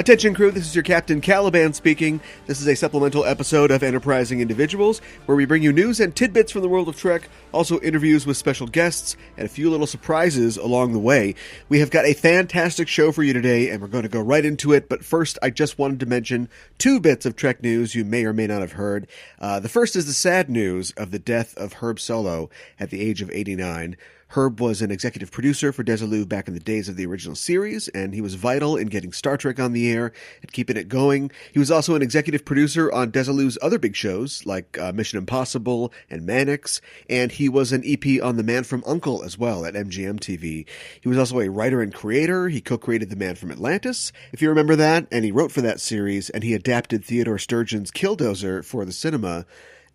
Attention crew, this is your Captain Caliban speaking. This is a supplemental episode of Enterprising Individuals, where we bring you news and tidbits from the world of Trek, also interviews with special guests, and a few little surprises along the way. We have got a fantastic show for you today, and we're going to go right into it, but first I just wanted to mention two bits of Trek news you may or may not have heard. The first is the sad news of the death of Herb Solow at the age of 89. Herb was an executive producer for Desilu back in the days of the original series, and he was vital in getting Star Trek on the air and keeping it going. He was also an executive producer on Desilu's other big shows, like Mission Impossible and Mannix, and he was an EP on The Man from U.N.C.L.E. as well at MGM TV. He was also a writer and creator. He co-created The Man from Atlantis, if you remember that, and he wrote for that series, and he adapted Theodore Sturgeon's Killdozer for the cinema.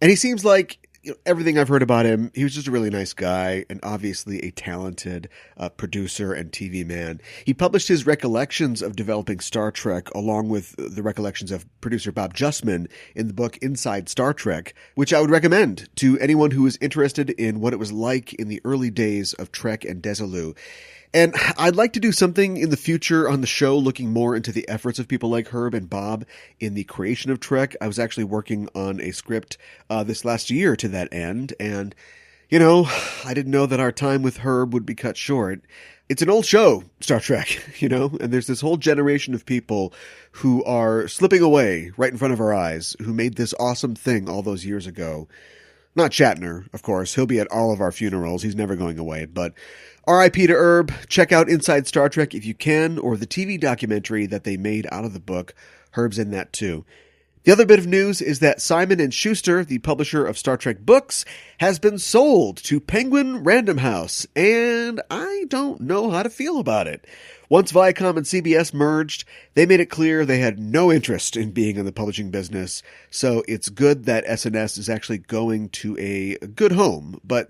And he seems like, everything I've heard about him, he was just a really nice guy and obviously a talented producer and TV man. He published his recollections of developing Star Trek along with the recollections of producer Bob Justman in the book Inside Star Trek, which I would recommend to anyone who is interested in what it was like in the early days of Trek and Desilu. And I'd like to do something in the future on the show looking more into the efforts of people like Herb and Bob in the creation of Trek. I was actually working on a script this last year to that end, and, I didn't know that our time with Herb would be cut short. It's an old show, Star Trek, and there's this whole generation of people who are slipping away right in front of our eyes, who made this awesome thing all those years ago. Not Shatner, of course. He'll be at all of our funerals. He's never going away. But R.I.P. to Herb. Check out Inside Star Trek if you can, or the TV documentary that they made out of the book. Herb's in that too. The other bit of news is that Simon & Schuster, the publisher of Star Trek books, has been sold to Penguin Random House, and I don't know how to feel about it. Once Viacom and CBS merged, they made it clear they had no interest in being in the publishing business, so it's good that SNS is actually going to a good home, but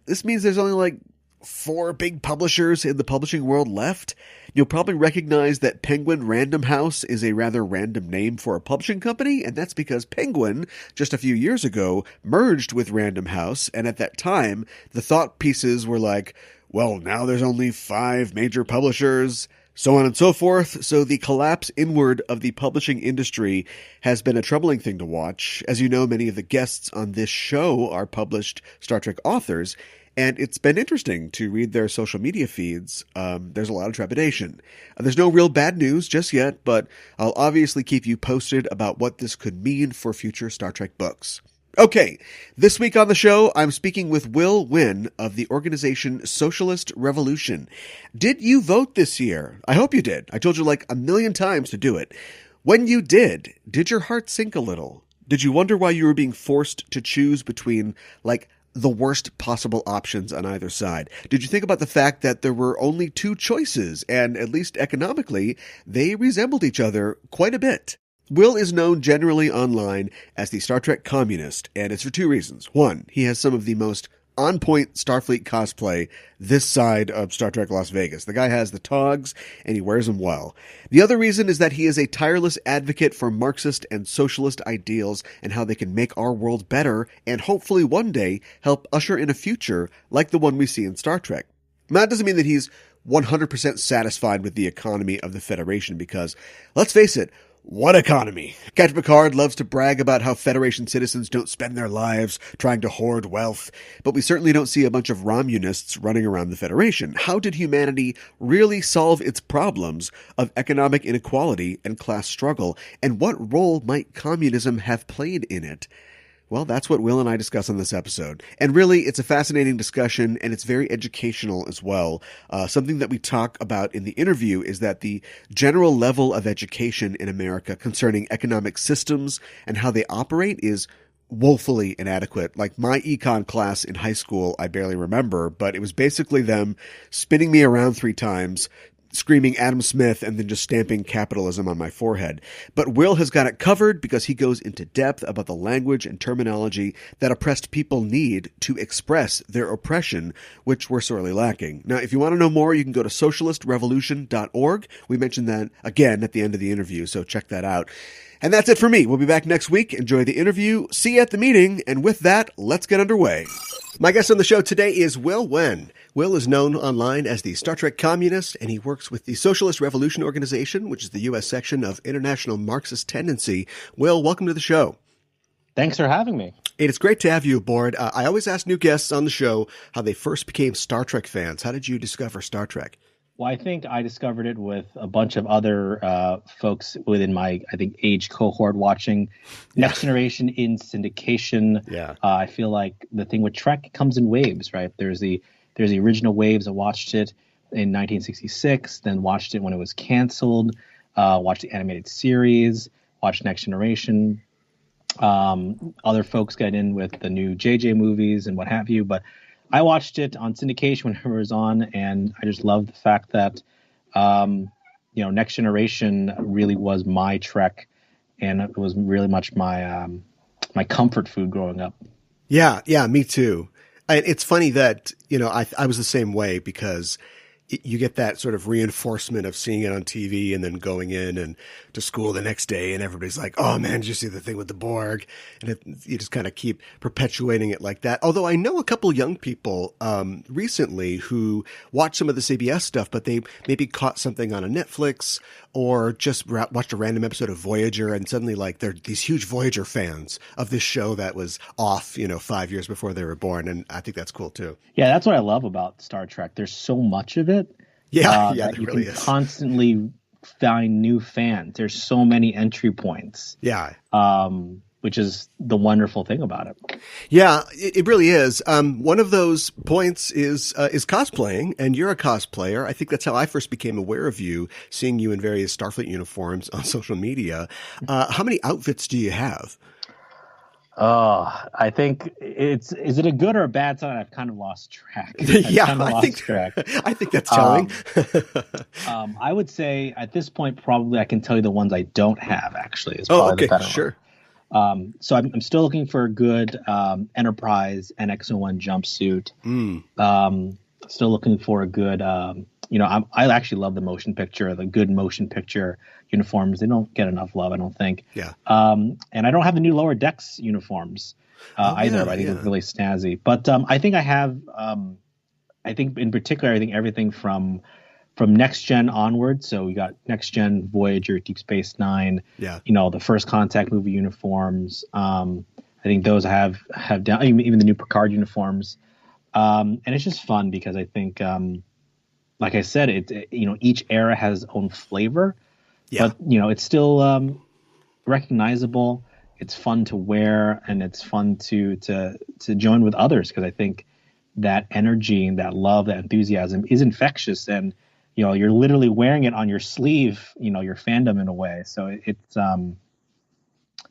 this means there's only like 4 big publishers in the publishing world left. You'll probably recognize that Penguin Random House is a rather random name for a publishing company, and that's because Penguin, just a few years ago, merged with Random House, and at that time, the thought pieces were like, well, now there's only 5 major publishers, so on and so forth. So the collapse inward of the publishing industry has been a troubling thing to watch. As you know, many of the guests on this show are published Star Trek authors, and it's been interesting to read their social media feeds. There's a lot of trepidation. There's no real bad news just yet, but I'll obviously keep you posted about what this could mean for future Star Trek books. Okay, this week on the show, I'm speaking with Will Nguyen of the organization Socialist Revolution. Did you vote this year? I hope you did. I told you like 1,000,000 times to do it. When you did your heart sink a little? Did you wonder why you were being forced to choose between, like, the worst possible options on either side? Did you think about the fact that there were only 2 choices, and at least economically, they resembled each other quite a bit? Will is known generally online as the Star Trek communist, and it's for 2 reasons. One, he has some of the most on-point Starfleet cosplay this side of Star Trek Las Vegas. The guy has the togs, and he wears them well. The other reason is that he is a tireless advocate for Marxist and socialist ideals and how they can make our world better and hopefully one day help usher in a future like the one we see in Star Trek. Now, that doesn't mean that he's 100% satisfied with the economy of the Federation because, let's face it, what economy? Captain Picard loves to brag about how Federation citizens don't spend their lives trying to hoard wealth, but we certainly don't see a bunch of Romunists running around the Federation. How did humanity really solve its problems of economic inequality and class struggle, and what role might communism have played in it? Well, that's what Will and I discuss on this episode. And really, it's a fascinating discussion, and it's very educational as well. Something that we talk about in the interview is that the general level of education in America concerning economic systems and how they operate is woefully inadequate. Like my econ class in high school, I barely remember, but it was basically them spinning me around 3 times, screaming Adam Smith, and then just stamping capitalism on my forehead. But Will has got it covered because he goes into depth about the language and terminology that oppressed people need to express their oppression, which we're sorely lacking. Now, if you want to know more, you can go to socialistrevolution.org. We mentioned that again at the end of the interview, so check that out. And that's it for me. We'll be back next week. Enjoy the interview. See you at the meeting. And with that, let's get underway. My guest on the show today is Will Nguyen. Will is known online as the Star Trek communist, and he works with the Socialist Revolution Organization, which is the U.S. section of International Marxist Tendency. Will, welcome to the show. Thanks for having me. It's great to have you aboard. I always ask new guests on the show how they first became Star Trek fans. How did you discover Star Trek? Well, I think I discovered it with a bunch of other folks within my, age cohort watching Next Generation in syndication. Yeah. I feel like the thing with Trek comes in waves, right? There's the original waves. I watched it in 1966, then watched it when it was canceled, watched the animated series, watched Next Generation. Other folks got in with the new JJ movies and what have you, but I watched it on syndication whenever it was on, and I just loved the fact that, Next Generation really was my Trek, and it was really much my my comfort food growing up. Yeah, me too. And it's funny that, I was the same way because you get that sort of reinforcement of seeing it on TV and then going in and to school the next day and everybody's like, oh man, did you see the thing with the Borg? And you just kind of keep perpetuating it like that. Although I know a couple young people recently who watched some of the CBS stuff, but they maybe caught something on a Netflix or just watched a random episode of Voyager and suddenly like they're these huge Voyager fans of this show that was off, 5 years before they were born. And I think that's cool too. Yeah, that's what I love about Star Trek. There's so much of it. Yeah, that you really can is. Constantly find new fans. There's so many entry points. Yeah. Which is the wonderful thing about it. Yeah, it really is. One of those points is cosplaying, and you're a cosplayer. I think that's how I first became aware of you, seeing you in various Starfleet uniforms on social media. How many outfits do you have? I think is it a good or a bad sign? I've kind of lost track. I think that's telling. I would say at this point, probably I can tell you the ones I don't have actually. Is probably the better sure. One. So I'm still looking for a good Enterprise NX-01 jumpsuit. Still looking for a good, I actually love the good motion picture uniforms. They don't get enough love, I don't think. Yeah. And I don't have the new Lower Decks uniforms either. But I think they're really snazzy. But I think I have, I think in particular, I think everything from Next Gen onward. So we got Next Gen, Voyager, Deep Space Nine. Yeah. The First Contact movie uniforms. I think those I have down, even the new Picard uniforms. And it's just fun because I think, like I said, each era has its own flavor. Yeah. But it's still recognizable. It's fun to wear, and it's fun to join with others because I think that energy and that love, that enthusiasm is infectious, and you're literally wearing it on your sleeve. Your fandom in a way. So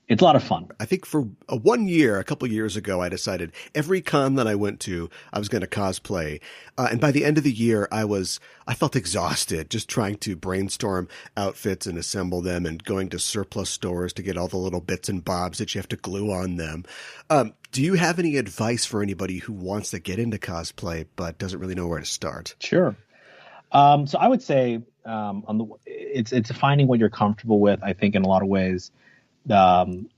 it's a lot of fun. I think for 1 year, a couple years ago, I decided every con that I went to, I was going to cosplay. And by the end of the year, I felt exhausted just trying to brainstorm outfits and assemble them and going to surplus stores to get all the little bits and bobs that you have to glue on them. Do you have any advice for anybody who wants to get into cosplay but doesn't really know where to start? Sure. So I would say it's finding what you're comfortable with, I think, in a lot of ways.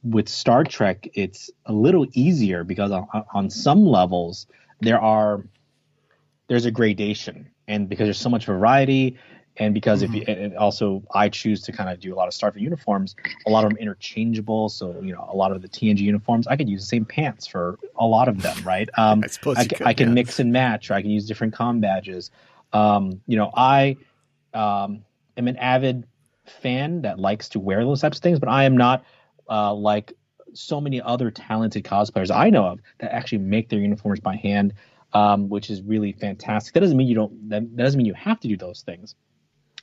With Star Trek, it's a little easier because on some levels there's a gradation, and because there's so much variety, and because and also I choose to kind of do a lot of Starfleet uniforms, a lot of them interchangeable. So a lot of the TNG uniforms, I could use the same pants for a lot of them, right? I suppose I can mix and match, or I can use different comm badges. I am an avid fan that likes to wear those types of things, but I am not like so many other talented cosplayers I know of that actually make their uniforms by hand, which is really fantastic. That doesn't mean that doesn't mean you have to do those things,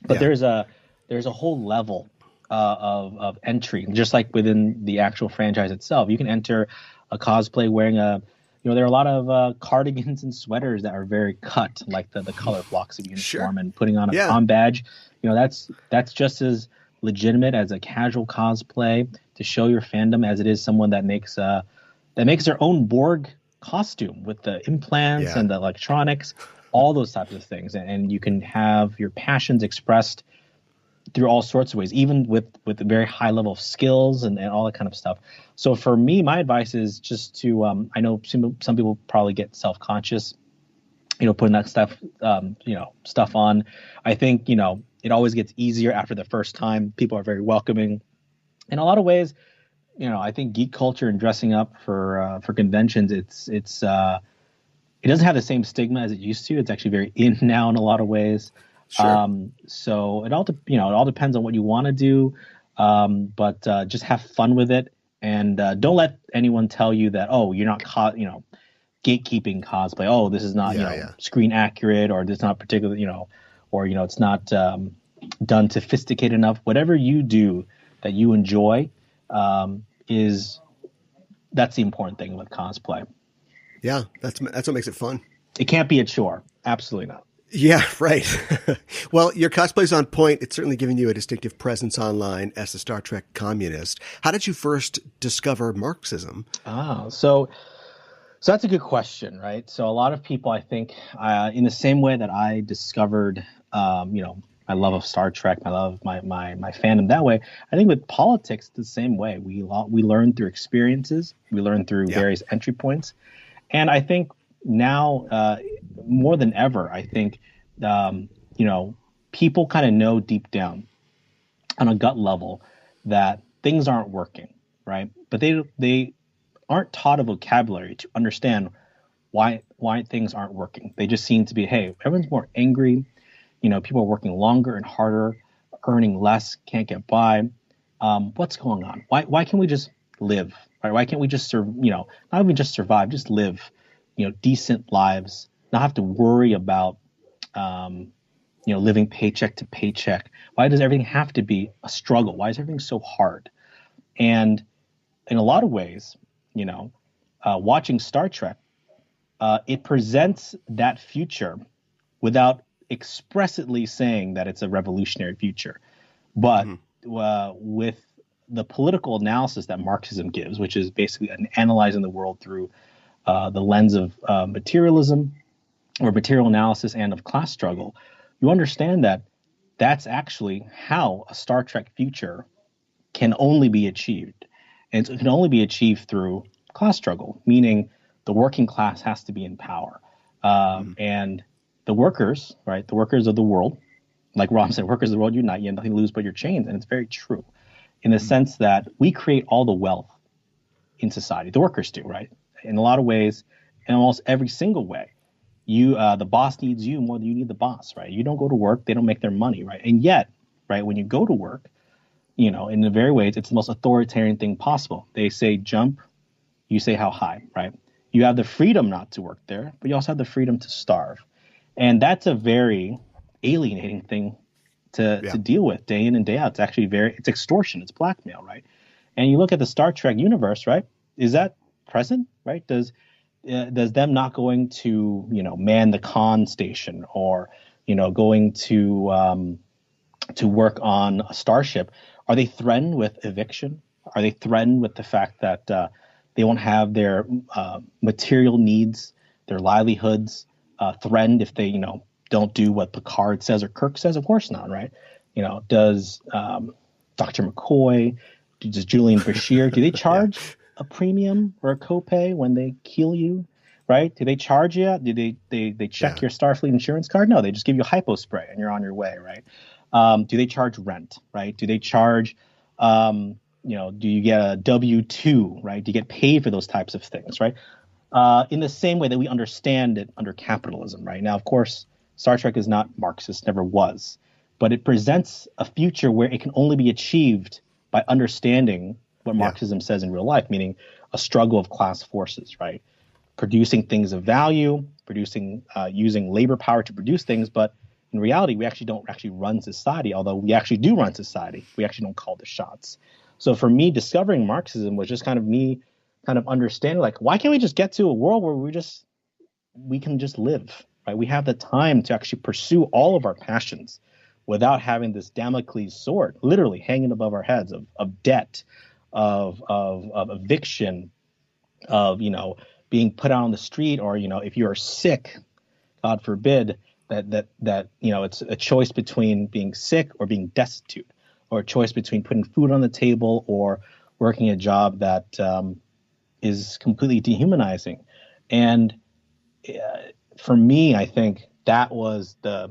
but there's a whole level of entry, just like within the actual franchise itself. You can enter a cosplay wearing there are a lot of cardigans and sweaters that are very cut, like the color blocks of uniform, and putting on a comm badge. That's just as legitimate as a casual cosplay to show your fandom as it is someone that makes their own Borg costume with the implants and the electronics, all those types of things. And you can have your passions expressed through all sorts of ways, even with a very high level of skills and all that kind of stuff. So for me, my advice is just to I know some people probably get self-conscious, putting that stuff stuff on. I think it always gets easier after the first time. People are very welcoming in a lot of ways. I think geek culture and dressing up for conventions, it doesn't have the same stigma as it used to. It's actually very in now in a lot of ways. Sure. So it all depends on what you want to do, but just have fun with it, and don't let anyone tell you that, oh, you're not gatekeeping cosplay. Oh, this is not screen accurate, or this is not particular, or it's not done sophisticated enough. Whatever you do that you enjoy, that's the important thing with cosplay. Yeah, that's what makes it fun. It can't be a chore. Absolutely not. Yeah, right. Well, your cosplay's on point. It's certainly giving you a distinctive presence online as a Star Trek communist. How did you first discover Marxism? So that's a good question, right? So a lot of people, I think, in the same way that I discovered, my love of Star Trek, my love of my fandom that way, I think with politics, the same way. We learn through experiences. We learn through various entry points. And I think now, more than ever, I think, people kind of know deep down on a gut level that things aren't working, right? But they aren't taught a vocabulary to understand why things aren't working. They just seem to be, hey, everyone's more angry. People are working longer and harder, earning less, can't get by. What's going on? Why can't we just live? Right? Why can't we just not even just survive, just live, decent lives, not have to worry about, living paycheck to paycheck. Why does everything have to be a struggle? Why is everything so hard? And in a lot of ways, watching Star Trek, it presents that future without expressly saying that it's a revolutionary future. But with the political analysis that Marxism gives, which is basically analyzing the world through the lens of materialism or material analysis and of class struggle, you understand that that's actually how a Star Trek future can only be achieved. And it can only be achieved through class struggle, meaning the working class has to be in power. And the workers, right, the workers of the world, like Rom said, workers of the world unite, you have nothing to lose but your chains. And it's very true in the sense that we create all the wealth in society. The workers do, right? In a lot of ways, in almost every single way. The boss needs you more than you need the boss, right? You don't go to work, they don't make their money, right? And yet, right, when you go to work, in the very ways, it's the most authoritarian thing possible. They say jump, you say how high, right? You have the freedom not to work there, but you also have the freedom to starve. And that's a very alienating thing to deal with day in and day out. It's actually it's extortion, it's blackmail, right? And you look at the Star Trek universe, right? Is that present, right? Does them not going to, man the con station or, going to work on a starship, are they threatened with eviction? Are they threatened with the fact that they won't have their material needs, their livelihoods threatened if they, don't do what Picard says or Kirk says? Of course not, right? Does Dr. McCoy, does Julian Bashir, do they charge a premium or a copay when they kill you, right? Do they charge you? Do they check your Starfleet insurance card? No, they just give you a hypo spray and you're on your way, right? Do they charge rent, right? Do they charge, do you get a W-2, right? Do you get paid for those types of things, right? In the same way that we understand it under capitalism, right? Now, of course, Star Trek is not Marxist, never was, but it presents a future where it can only be achieved by understanding what Marxism says in real life, meaning a struggle of class forces, right? Producing things of value, using labor power to produce things, but in reality, we actually don't run society, although we actually do run society. We actually don't call the shots. So for me, discovering Marxism was just kind of me kind of understanding, like, why can't we just get to a world where we can just live, right? We have the time to actually pursue all of our passions without having this Damocles sword literally hanging above our heads of debt, of eviction, of, being put out on the street, or, if you are sick, God forbid, that it's a choice between being sick or being destitute, or a choice between putting food on the table or working a job that is completely dehumanizing. And for me, I think that was the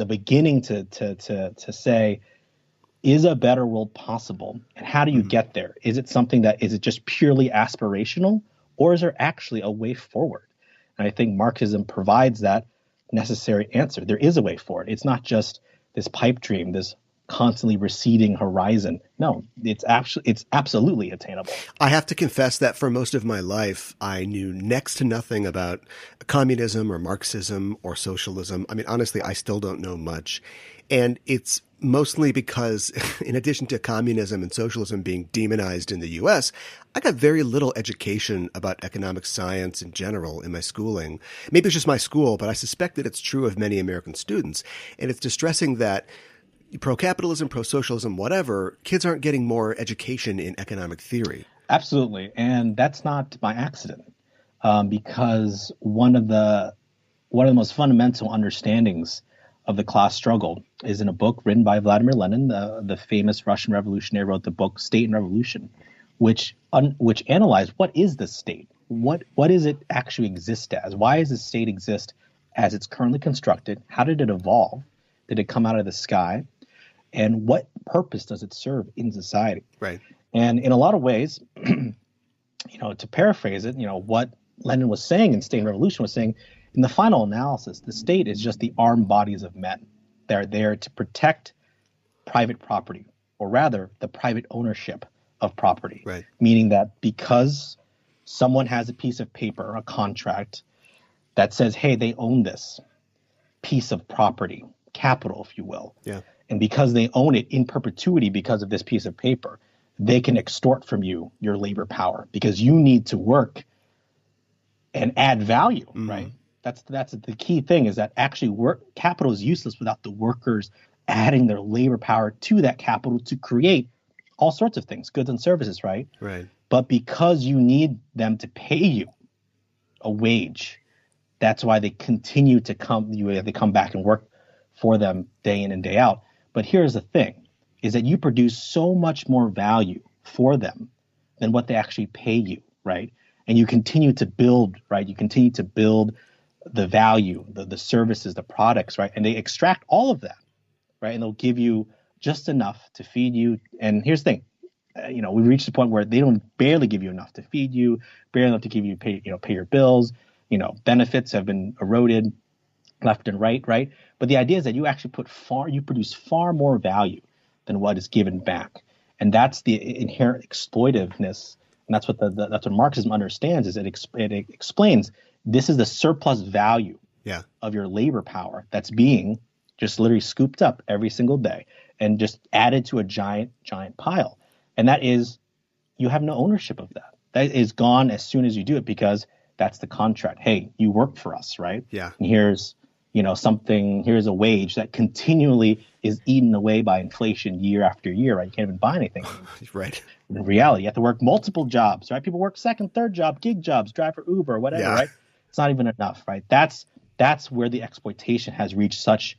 beginning to say, is a better world possible? And how do you get there? Is it something that is it just purely aspirational, or is there actually a way forward? And I think Marxism provides that necessary answer. There is a way forward. It's not just this pipe dream, this constantly receding horizon. No, it's absolutely attainable. I have to confess that for most of my life, I knew next to nothing about communism or Marxism or socialism. I mean, honestly, I still don't know much. And it's mostly because in addition to communism and socialism being demonized in the US, I got very little education about economic science in general in my schooling. Maybe it's just my school, but I suspect that it's true of many American students. And it's distressing that pro-capitalism, pro-socialism, whatever, kids aren't getting more education in economic theory. Absolutely. And that's not by accident, because one of the most fundamental understandings of the class struggle is in a book written by Vladimir Lenin, the famous Russian revolutionary, wrote the book State and Revolution, which analyzed what is the state? What does it actually exist as? Why does the state exist as it's currently constructed? How did it evolve? Did it come out of the sky? And what purpose does it serve in society? Right. And in a lot of ways, to paraphrase it, what Lenin was saying in State and Revolution was saying, in the final analysis, the state is just the armed bodies of men. They're there to protect private property, or rather the private ownership of property. Right. Meaning that because someone has a piece of paper, a contract that says, hey, they own this piece of property, capital, if you will. Yeah. And because they own it in perpetuity because of this piece of paper, they can extort from you your labor power because you need to work and add value, right? That's the key thing, is that actually capital is useless without the workers adding their labor power to that capital to create all sorts of things, goods and services, right? Right. But because you need them to pay you a wage, that's why they continue to come. They come back and work for them day in and day out. But here's the thing, is that you produce so much more value for them than what they actually pay you, right? And you continue to build, right? You continue to build the value, the services, the products, right? And they extract all of that, right? And they'll give you just enough to feed you. And here's the thing, we reached the point where they don't barely give you enough to feed you, barely enough to give you pay your bills. Benefits have been eroded left and right, right? But the idea is that you actually produce far more value than what is given back, and that's the inherent exploitiveness. And that's what Marxism understands. Is it explains this is the surplus value of your labor power that's being just literally scooped up every single day and just added to a giant pile. And that is, you have no ownership of that. That is gone as soon as you do it, because that's the contract. Hey, you work for us, right? Yeah. And here's here's a wage that continually is eaten away by inflation year after year, right? You can't even buy anything. Right. In reality, you have to work multiple jobs, right? People work second, third job, gig jobs, drive for Uber, whatever, right? It's not even enough, right? That's where the exploitation has reached such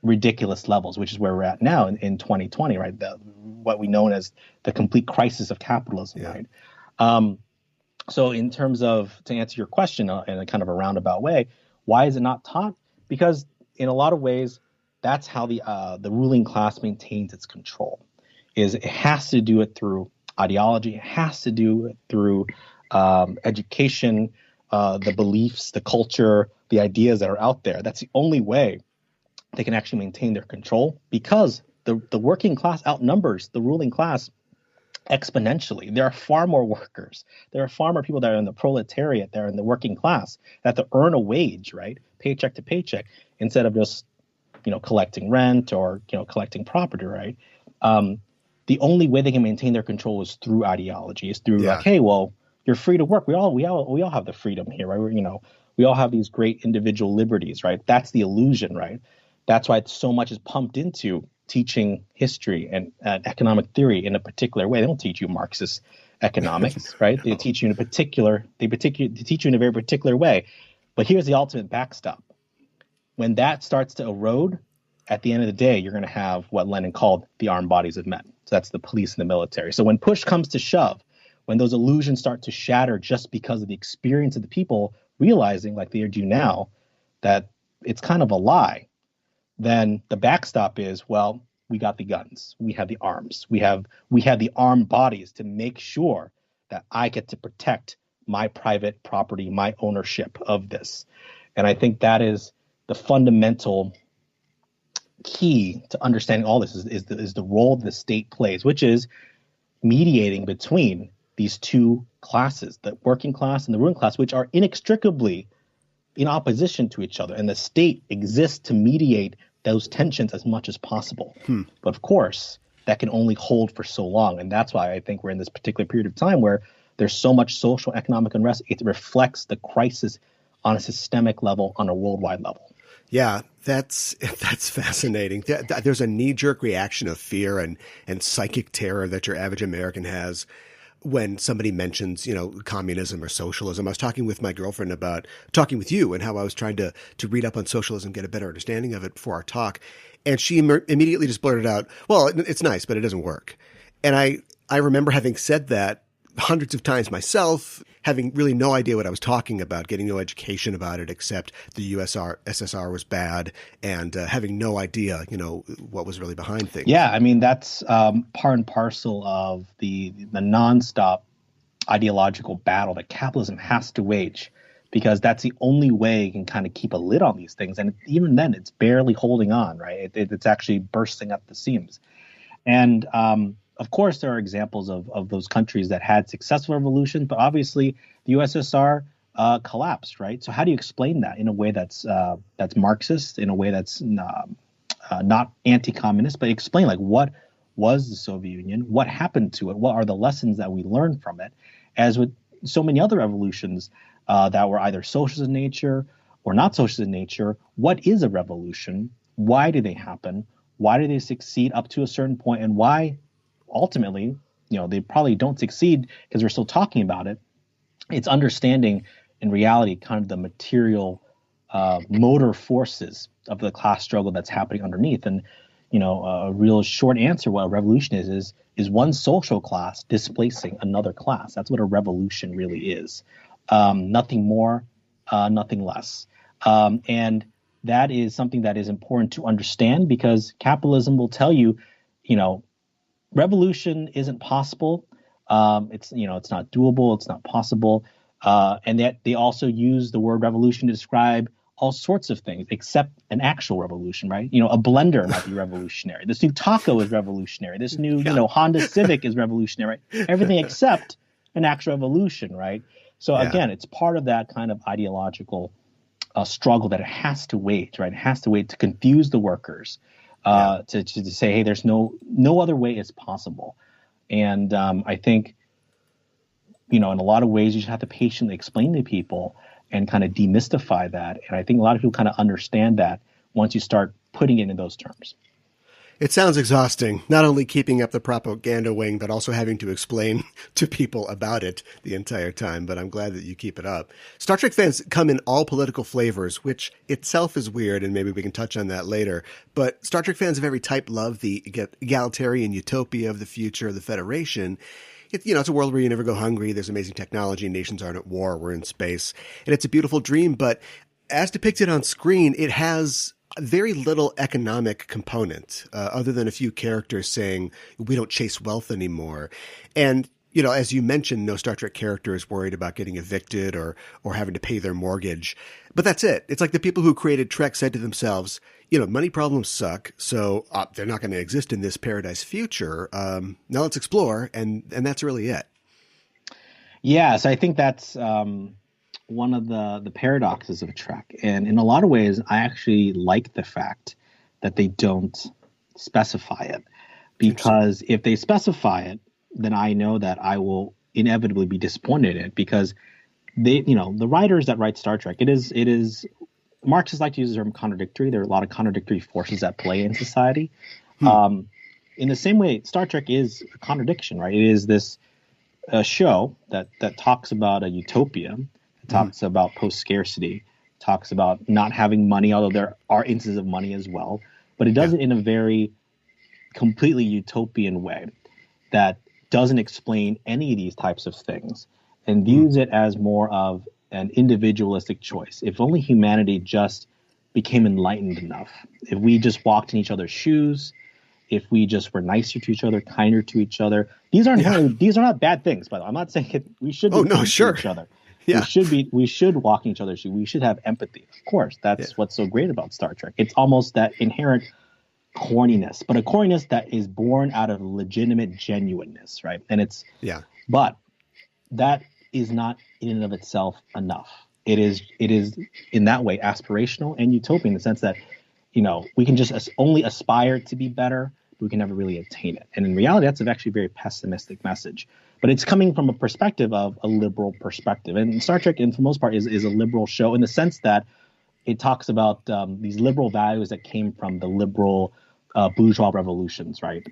ridiculous levels, which is where we're at now in 2020, right? What we know as the complete crisis of capitalism, right? So in terms of, to answer your question in a kind of a roundabout way, why is it not taught? Because in a lot of ways, that's how the ruling class maintains its control. Is it has to do it through ideology, it has to do it through education, the beliefs, the culture, the ideas that are out there. That's the only way they can actually maintain their control, because the working class outnumbers the ruling class exponentially. There are far more workers. There are far more people that are in the proletariat, that are in the working class, that have to earn a wage, right? Paycheck to paycheck, instead of just, collecting rent or, collecting property, right? The only way they can maintain their control is through ideology, is through like, hey, well, you're free to work. We all have the freedom here, right? We all have these great individual liberties, right? That's the illusion, right? That's why so much is pumped into teaching history and economic theory in a particular way. They don't teach you Marxist economics, right? They teach you in a particular, they teach you in a very particular way. But here's the ultimate backstop. when that starts to erode, at the end of the day, you're going to have what Lenin called the armed bodies of men. So that's the police and the military. So when push comes to shove, when those illusions start to shatter just because of the experience of the people realizing, like they do now, that it's kind of a lie, then the backstop is, well, we got the guns, we have the arms, we have the armed bodies to make sure that I get to protect my private property, my ownership of this. And I think that is the fundamental key to understanding all this is the role the state plays, which is mediating between these two classes, the working class and the ruling class, which are inextricably in opposition to each other. And the state exists to mediate those tensions as much as possible. But of course, that can only hold for so long. And that's why I think we're in this particular period of time where there's so much social economic unrest. It reflects the crisis on a systemic level, on a worldwide level. Yeah, that's fascinating. There's a knee-jerk reaction of fear and psychic terror that your average American has when somebody mentions, communism or socialism. I was talking with my girlfriend about talking with you and how I was trying to read up on socialism, get a better understanding of it before our talk. And she immediately just blurted out, well, it's nice, but it doesn't work. And I remember having said that hundreds of times myself, having really no idea what I was talking about, getting no education about it, except the USSR was bad, and having no idea, what was really behind things. Yeah, I mean, that's part and parcel of the nonstop ideological battle that capitalism has to wage, because that's the only way it can kind of keep a lid on these things. And even then, it's barely holding on, right? It's actually bursting at the seams. And of course, there are examples of those countries that had successful revolutions, but obviously the USSR collapsed, right? So how do you explain that in a way that's Marxist, in a way that's not anti-communist, but explain like what was the Soviet Union, what happened to it, what are the lessons that we learned from it? As with so many other revolutions that were either socialist in nature or not socialist in nature, what is a revolution? Why do they happen? Why do they succeed up to a certain point, and why ultimately, they probably don't succeed because we're still talking about it. It's understanding in reality kind of the material motor forces of the class struggle that's happening underneath. And, a real short answer, what a revolution is one social class displacing another class. That's what a revolution really is. Nothing more, nothing less. And that is something that is important to understand, because capitalism will tell you, revolution isn't possible. It's not doable. It's not possible. And that they also use the word revolution to describe all sorts of things except an actual revolution, right? A blender might be revolutionary. This new taco is revolutionary. This new, Honda Civic is revolutionary. Right? Everything except an actual revolution, right? So again, it's part of that kind of ideological struggle that it has to wage, right? It has to wait to confuse the workers. To say, hey, there's no other way is possible. And I think, in a lot of ways, you just have to patiently explain to people and kind of demystify that. And I think a lot of people kind of understand that once you start putting it in those terms. It sounds exhausting, not only keeping up the propaganda wing, but also having to explain to people about it the entire time. But I'm glad that you keep it up. Star Trek fans come in all political flavors, which itself is weird, and maybe we can touch on that later. But Star Trek fans of every type love the egalitarian utopia of the future of the Federation. It's a world where you never go hungry. There's amazing technology. Nations aren't at war. We're in space. And it's a beautiful dream. But as depicted on screen, it has very little economic component, other than a few characters saying, we don't chase wealth anymore. And, as you mentioned, no Star Trek character is worried about getting evicted or having to pay their mortgage. But that's it. It's like the people who created Trek said to themselves, money problems suck, so they're not going to exist in this paradise future. Now let's explore. And that's really it. Yeah, so I think that's one of the paradoxes of Trek. And in a lot of ways, I actually like the fact that they don't specify it, because if they specify it, then I know that I will inevitably be disappointed in it, because the writers that write Star Trek, it is Marxists like to use the term contradictory. There are a lot of contradictory forces at play in society. In the same way, Star Trek is a contradiction, right? It is this show that talks about a utopia. It talks about post-scarcity, talks about not having money, although there are instances of money as well, but it does it in a very completely utopian way that doesn't explain any of these types of things and views it as more of an individualistic choice. If only humanity just became enlightened enough, if we just walked in each other's shoes, if we just were nicer to each other, kinder to each other. These aren't these are not bad things, by the way. I'm not saying we should be kind to each other. Yeah. We should walk in each other's shoes. We should have empathy. Of course, that's what's so great about Star Trek. It's almost that inherent corniness, but a corniness that is born out of legitimate genuineness, right? And it's but that is not in and of itself enough. It is in that way aspirational and utopian in the sense that, you know, we can just only aspire to be better, but we can never really attain it. And in reality, that's actually a very pessimistic message. But it's coming from a perspective of a liberal perspective. And Star Trek, and for the most part, is a liberal show in the sense that it talks about these liberal values that came from the liberal bourgeois revolutions, right?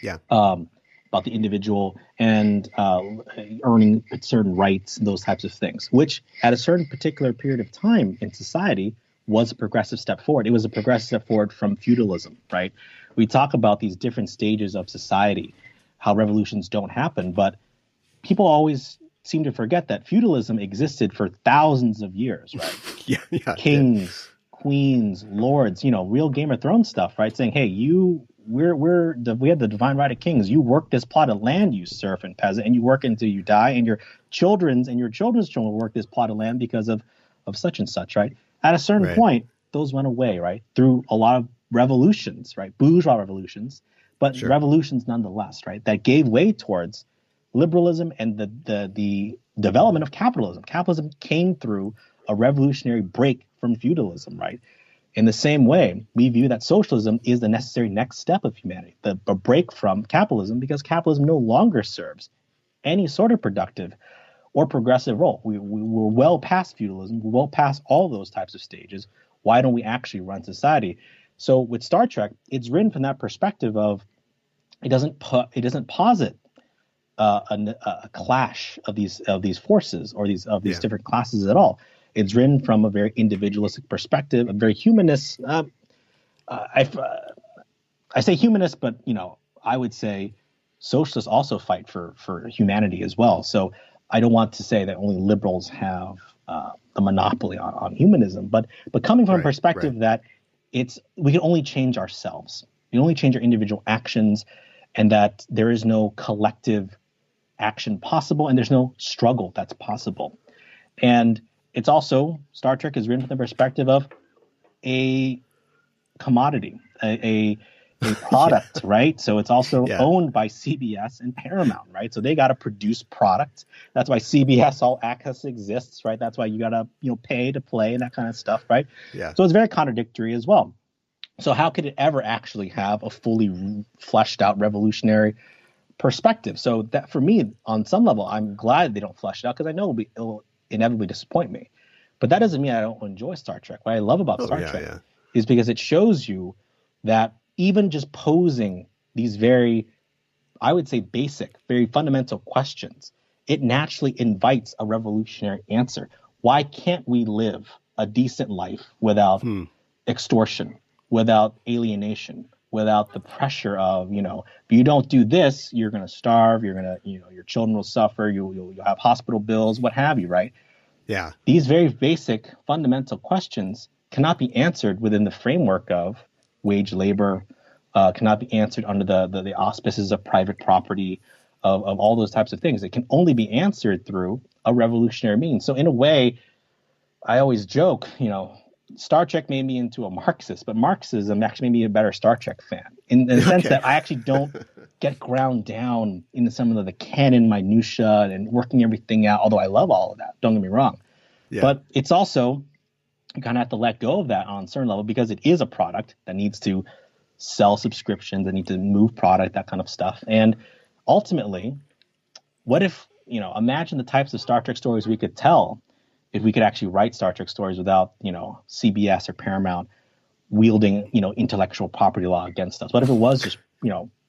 Yeah. About the individual and earning certain rights and those types of things, which at a certain particular period of time in society was a progressive step forward. It was a progressive step forward from feudalism, right? We talk about these different stages of society, how revolutions don't happen, but people always seem to forget that feudalism existed for thousands of years, right? Kings, queens, lords, you know, real Game of Thrones stuff, right? Saying, hey, we have the divine right of kings. You work this plot of land, you serf and peasant, and you work until you die, and your children's children will work this plot of land because of such and such, right? At a certain point, those went away, right? Through a lot of revolutions, right? Bourgeois revolutions, but revolutions nonetheless, right? That gave way towards liberalism and the development of capitalism. Capitalism came through a revolutionary break from feudalism, right? In the same way, we view that socialism is the necessary next step of humanity, a break from capitalism, because capitalism no longer serves any sort of productive or progressive role. We're well past feudalism. We're well past all those types of stages. Why don't we actually run society? So with Star Trek, it's written from that perspective of it doesn't posit a clash of these forces or these different classes at all. It's written from a very individualistic perspective, a very humanist. I say humanist, but you know, I would say socialists also fight for humanity as well. So I don't want to say that only liberals have the monopoly on humanism, but coming from a perspective that we can only change ourselves. We can only change our individual actions, and that there is no collective action possible, and there's no struggle that's possible. And it's also, Star Trek is written from the perspective of a commodity, a product, right? So it's also owned by CBS and Paramount, right? So they got to produce product. That's why CBS All Access exists, right? That's why you got to pay to play and that kind of stuff, right? Yeah. So it's very contradictory as well. So how could it ever actually have a fully fleshed out revolutionary perspective? So that, for me, on some level, I'm glad they don't flesh it out, because I know it'll inevitably disappoint me. But that doesn't mean I don't enjoy Star Trek. What I love about Star Trek is because it shows you that even just posing these very, I would say, basic, very fundamental questions, it naturally invites a revolutionary answer. Why can't we live a decent life without extortion, without alienation, without the pressure of, if you don't do this, you're going to starve, you're going to, your children will suffer, you'll have hospital bills, what have you, right? Yeah. These very basic fundamental questions cannot be answered within the framework of wage labor, cannot be answered under the auspices of private property, of all those types of things. It can only be answered through a revolutionary means. So in a way, I always joke, Star Trek made me into a Marxist, but Marxism actually made me a better Star Trek fan in the sense that I actually don't get ground down into some of the canon minutia and working everything out, although I love all of that. Don't get me wrong. Yeah. But it's also, you kind of have to let go of that on a certain level, because it is a product that needs to sell subscriptions, that need to move product, that kind of stuff. And ultimately, what if, imagine the types of Star Trek stories we could tell if we could actually write Star Trek stories without, CBS or Paramount wielding, intellectual property law against us. What if it was just,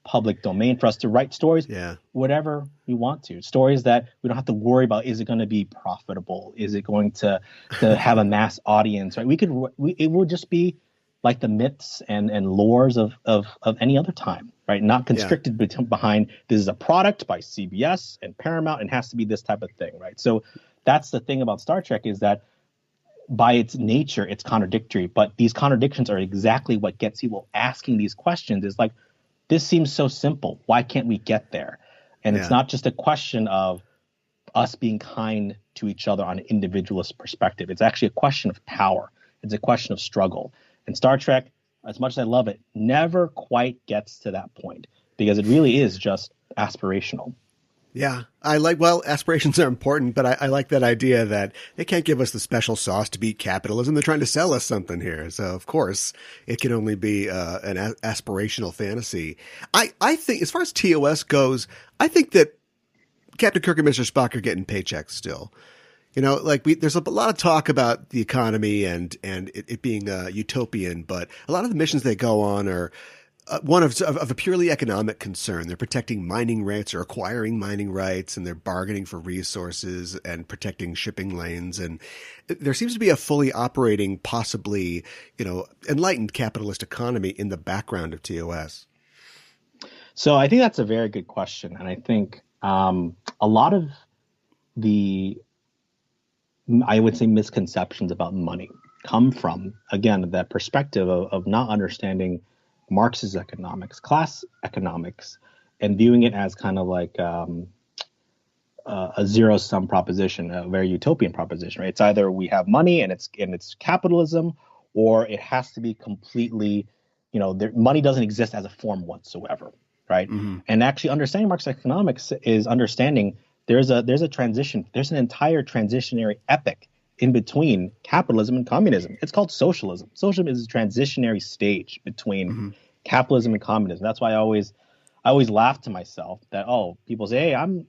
public domain for us to write stories, whatever we want to. Stories that we don't have to worry about, is it going to be profitable? Is it going to have a mass audience? Right? It would just be like the myths and lores of any other time, right? Not constricted behind, this is a product by CBS and Paramount and has to be this type of thing, right? So that's the thing about Star Trek, is that by its nature, it's contradictory, but these contradictions are exactly what gets people asking these questions. Is like, this seems so simple. Why can't we get there? And it's not just a question of us being kind to each other on an individualist perspective. It's actually a question of power. It's a question of struggle. And Star Trek, as much as I love it, never quite gets to that point, because it really is just aspirational. Yeah, aspirations are important, but I like that idea that they can't give us the special sauce to beat capitalism. They're trying to sell us something here. So, of course, it can only be an aspirational fantasy. I think, as far as TOS goes, I think that Captain Kirk and Mr. Spock are getting paychecks still. You know, like there's a lot of talk about the economy and it being utopian, but a lot of the missions they go on are one of a purely economic concern. They're protecting mining rights or acquiring mining rights, and they're bargaining for resources and protecting shipping lanes. And there seems to be a fully operating, possibly, enlightened capitalist economy in the background of TOS. So I think that's a very good question. And I think a lot of the, I would say, misconceptions about money come from, again, that perspective of not understanding Marxist economics, class economics, and viewing it as kind of like a zero-sum proposition, a very utopian proposition. Right? It's either we have money and it's capitalism, or it has to be completely, money doesn't exist as a form whatsoever, right? Mm-hmm. And actually, understanding Marxist economics is understanding there's a transition, there's an entire transitionary epoch in between capitalism and communism. It's called socialism. Socialism is a transitionary stage between capitalism and communism. That's why I always laugh to myself that, people say, hey, I'm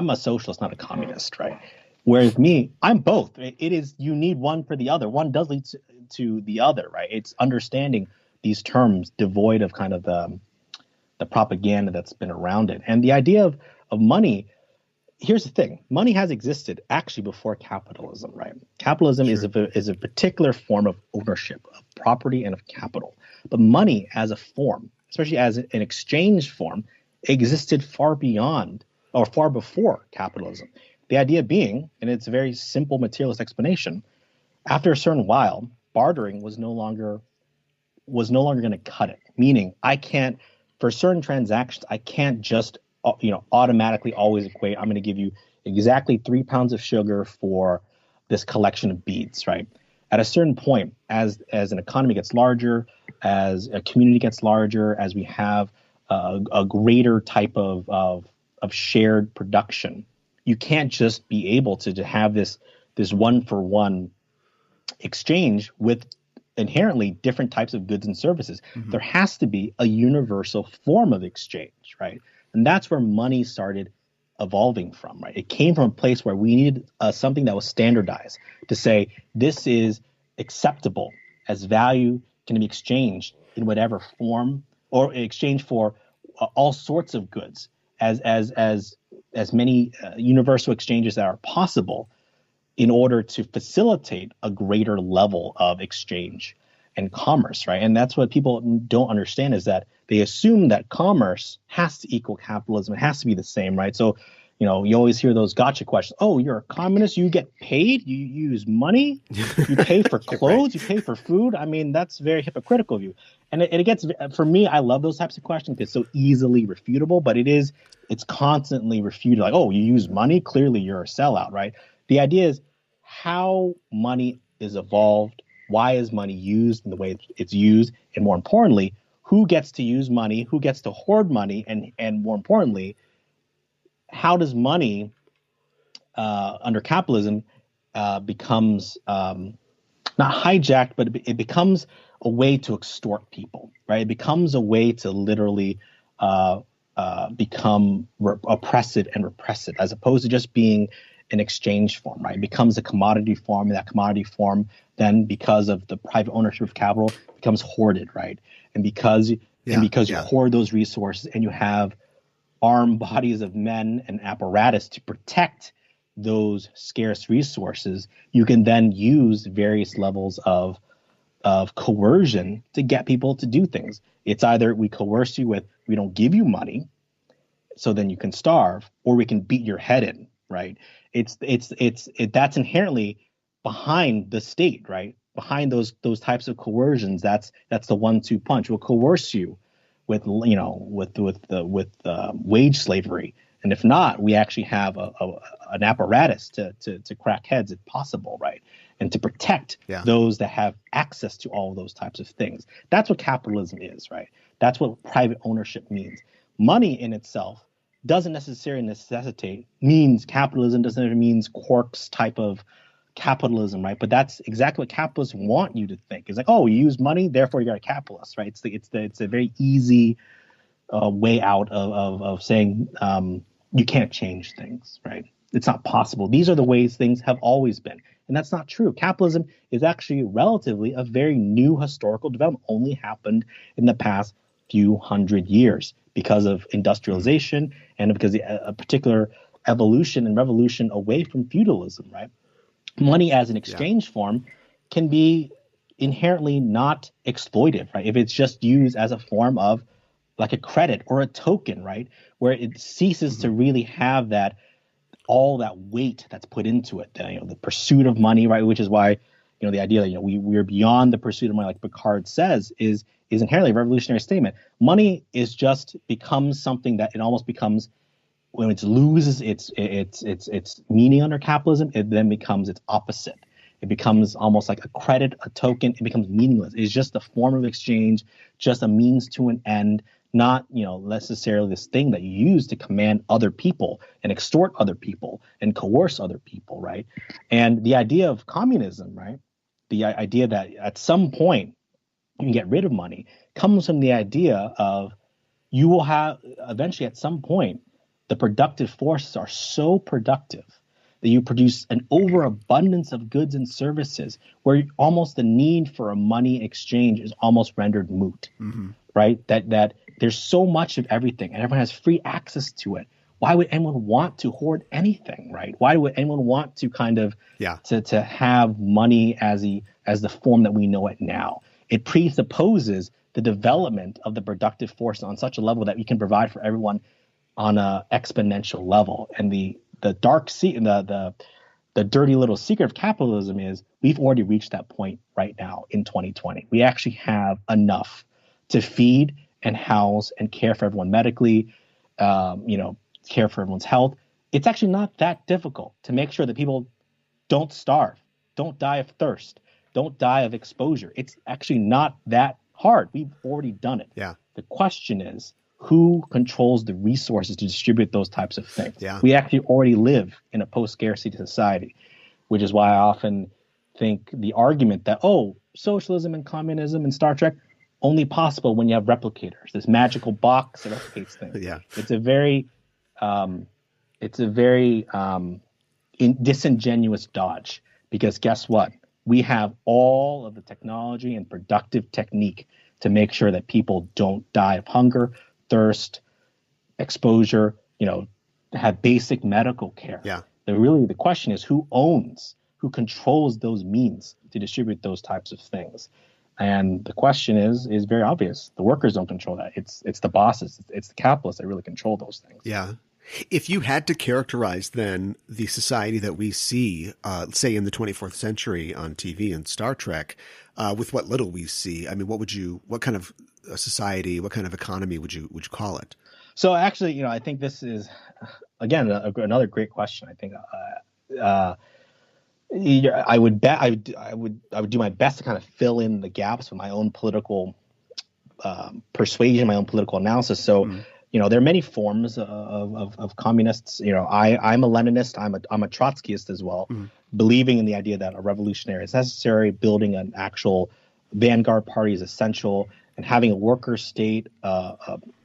a socialist, not a communist, right? Whereas me, I'm both. It is, you need one for the other. One does lead to the other, right? It's understanding these terms devoid of kind of the propaganda that's been around it. And the idea of money, here's the thing. Money has existed actually before capitalism, right? Capitalism is a particular form of ownership, of property and of capital. But money as a form, especially as an exchange form, existed far beyond or far before capitalism. The idea being, and it's a very simple materialist explanation, after a certain while, bartering was no longer going to cut it. Meaning, for certain transactions, I can't just automatically always equate, I'm going to give you exactly 3 pounds of sugar for this collection of beads, right? At a certain point, as an economy gets larger, as a community gets larger, as we have a greater type of shared production, you can't just be able to have this one-for-one exchange with inherently different types of goods and services. Mm-hmm. There has to be a universal form of exchange, right? And that's where money started evolving from, right? It came from a place where we needed something that was standardized to say this is acceptable as value can be exchanged in whatever form or in exchange for all sorts of goods as many universal exchanges that are possible in order to facilitate a greater level of exchange and commerce, right? And that's what people don't understand, is that they assume that commerce has to equal capitalism. It has to be the same, right? So, you always hear those gotcha questions. Oh, you're a communist, you get paid, you use money, you pay for clothes, you pay for food. I mean, that's very hypocritical of you. And it gets, for me, I love those types of questions. It's so easily refutable, but it's constantly refuted. Like, oh, you use money, clearly you're a sellout, right? The idea is how money is evolved, why is money used in the way it's used, and more importantly, who gets to use money, who gets to hoard money, and more importantly, how does money under capitalism becomes not hijacked, but it becomes a way to extort people, right? It becomes a way to literally become oppressive and repressive, as opposed to just being an exchange form, right? It becomes a commodity form, and that commodity form then, because of the private ownership of capital, becomes hoarded, right? And because And because you hoard those resources and you have armed bodies of men and apparatus to protect those scarce resources, you can then use various levels of coercion to get people to do things. It's either we coerce you with, we don't give you money, so then you can starve, or we can beat your head in, right? That's inherently behind the state, right? Behind those types of coercions, that's the 1-2 punch. We'll coerce you with wage slavery, and if not, we actually have an apparatus to crack heads if possible, right? And to protect those that have access to all of those types of things. That's what capitalism is, right? That's what private ownership means. Money in itself doesn't necessarily means capitalism, doesn't means Quark's type of capitalism, right? But that's exactly what capitalists want you to think. It's like, oh, you use money, therefore you're a capitalist, right? It's a very easy way out of saying you can't change things, right? It's not possible. These are the ways things have always been. And that's not true. Capitalism is actually relatively a very new historical development, only happened in the past few hundred years because of industrialization and because a particular evolution and revolution away from feudalism, right? Money as an exchange form can be inherently not exploitive, right? If it's just used as a form of like a credit or a token, right? Where it ceases to really have all that weight that's put into it, the pursuit of money, right? Which is why, the idea that, we're beyond the pursuit of money, like Picard says, is inherently a revolutionary statement. Money becomes something that it almost becomes, when it loses its meaning under capitalism, it then becomes its opposite. It becomes almost like a credit, a token. It becomes meaningless. It's just a form of exchange, just a means to an end, not necessarily this thing that you use to command other people and extort other people and coerce other people, right? And the idea of communism, right? The idea that at some point you can get rid of money comes from the idea of you will have eventually at some point the productive forces are so productive that you produce an overabundance of goods and services where almost the need for a money exchange is almost rendered moot, right? That there's so much of everything and everyone has free access to it. Why would anyone want to hoard anything, right? Why would anyone want to kind of to have money as the form that we know it now? It presupposes the development of the productive force on such a level that we can provide for everyone on a exponential level. And the dirty little secret of capitalism is we've already reached that point right now in 2020. We actually have enough to feed and house and care for everyone medically, care for everyone's health. It's actually not that difficult to make sure that people don't starve, don't die of thirst, don't die of exposure. It's actually not that hard. We've already done it. Yeah. The question is, who controls the resources to distribute those types of things? Yeah. We actually already live in a post-scarcity society, which is why I often think the argument that, socialism and communism and Star Trek, only possible when you have replicators, this magical box that replicates things. Yeah. It's a very disingenuous dodge, because guess what? We have all of the technology and productive technique to make sure that people don't die of hunger, thirst, exposure, have basic medical care. Yeah. The question is who controls those means to distribute those types of things. And the question is very obvious. The workers don't control that. It's the bosses. It's the capitalists that really control those things. Yeah. If you had to characterize then the society that we see, say in the 24th century on TV and Star Trek, with what little we see, I mean, what kind of society, what kind of economy would you call it? So actually, I think this is, again, another great question. I think I would do my best to kind of fill in the gaps with my own political persuasion, my own political analysis. So, there are many forms of communists. I'm a Leninist. I'm a Trotskyist as well, believing in the idea that a revolutionary is necessary, building an actual vanguard party is essential, and having a worker state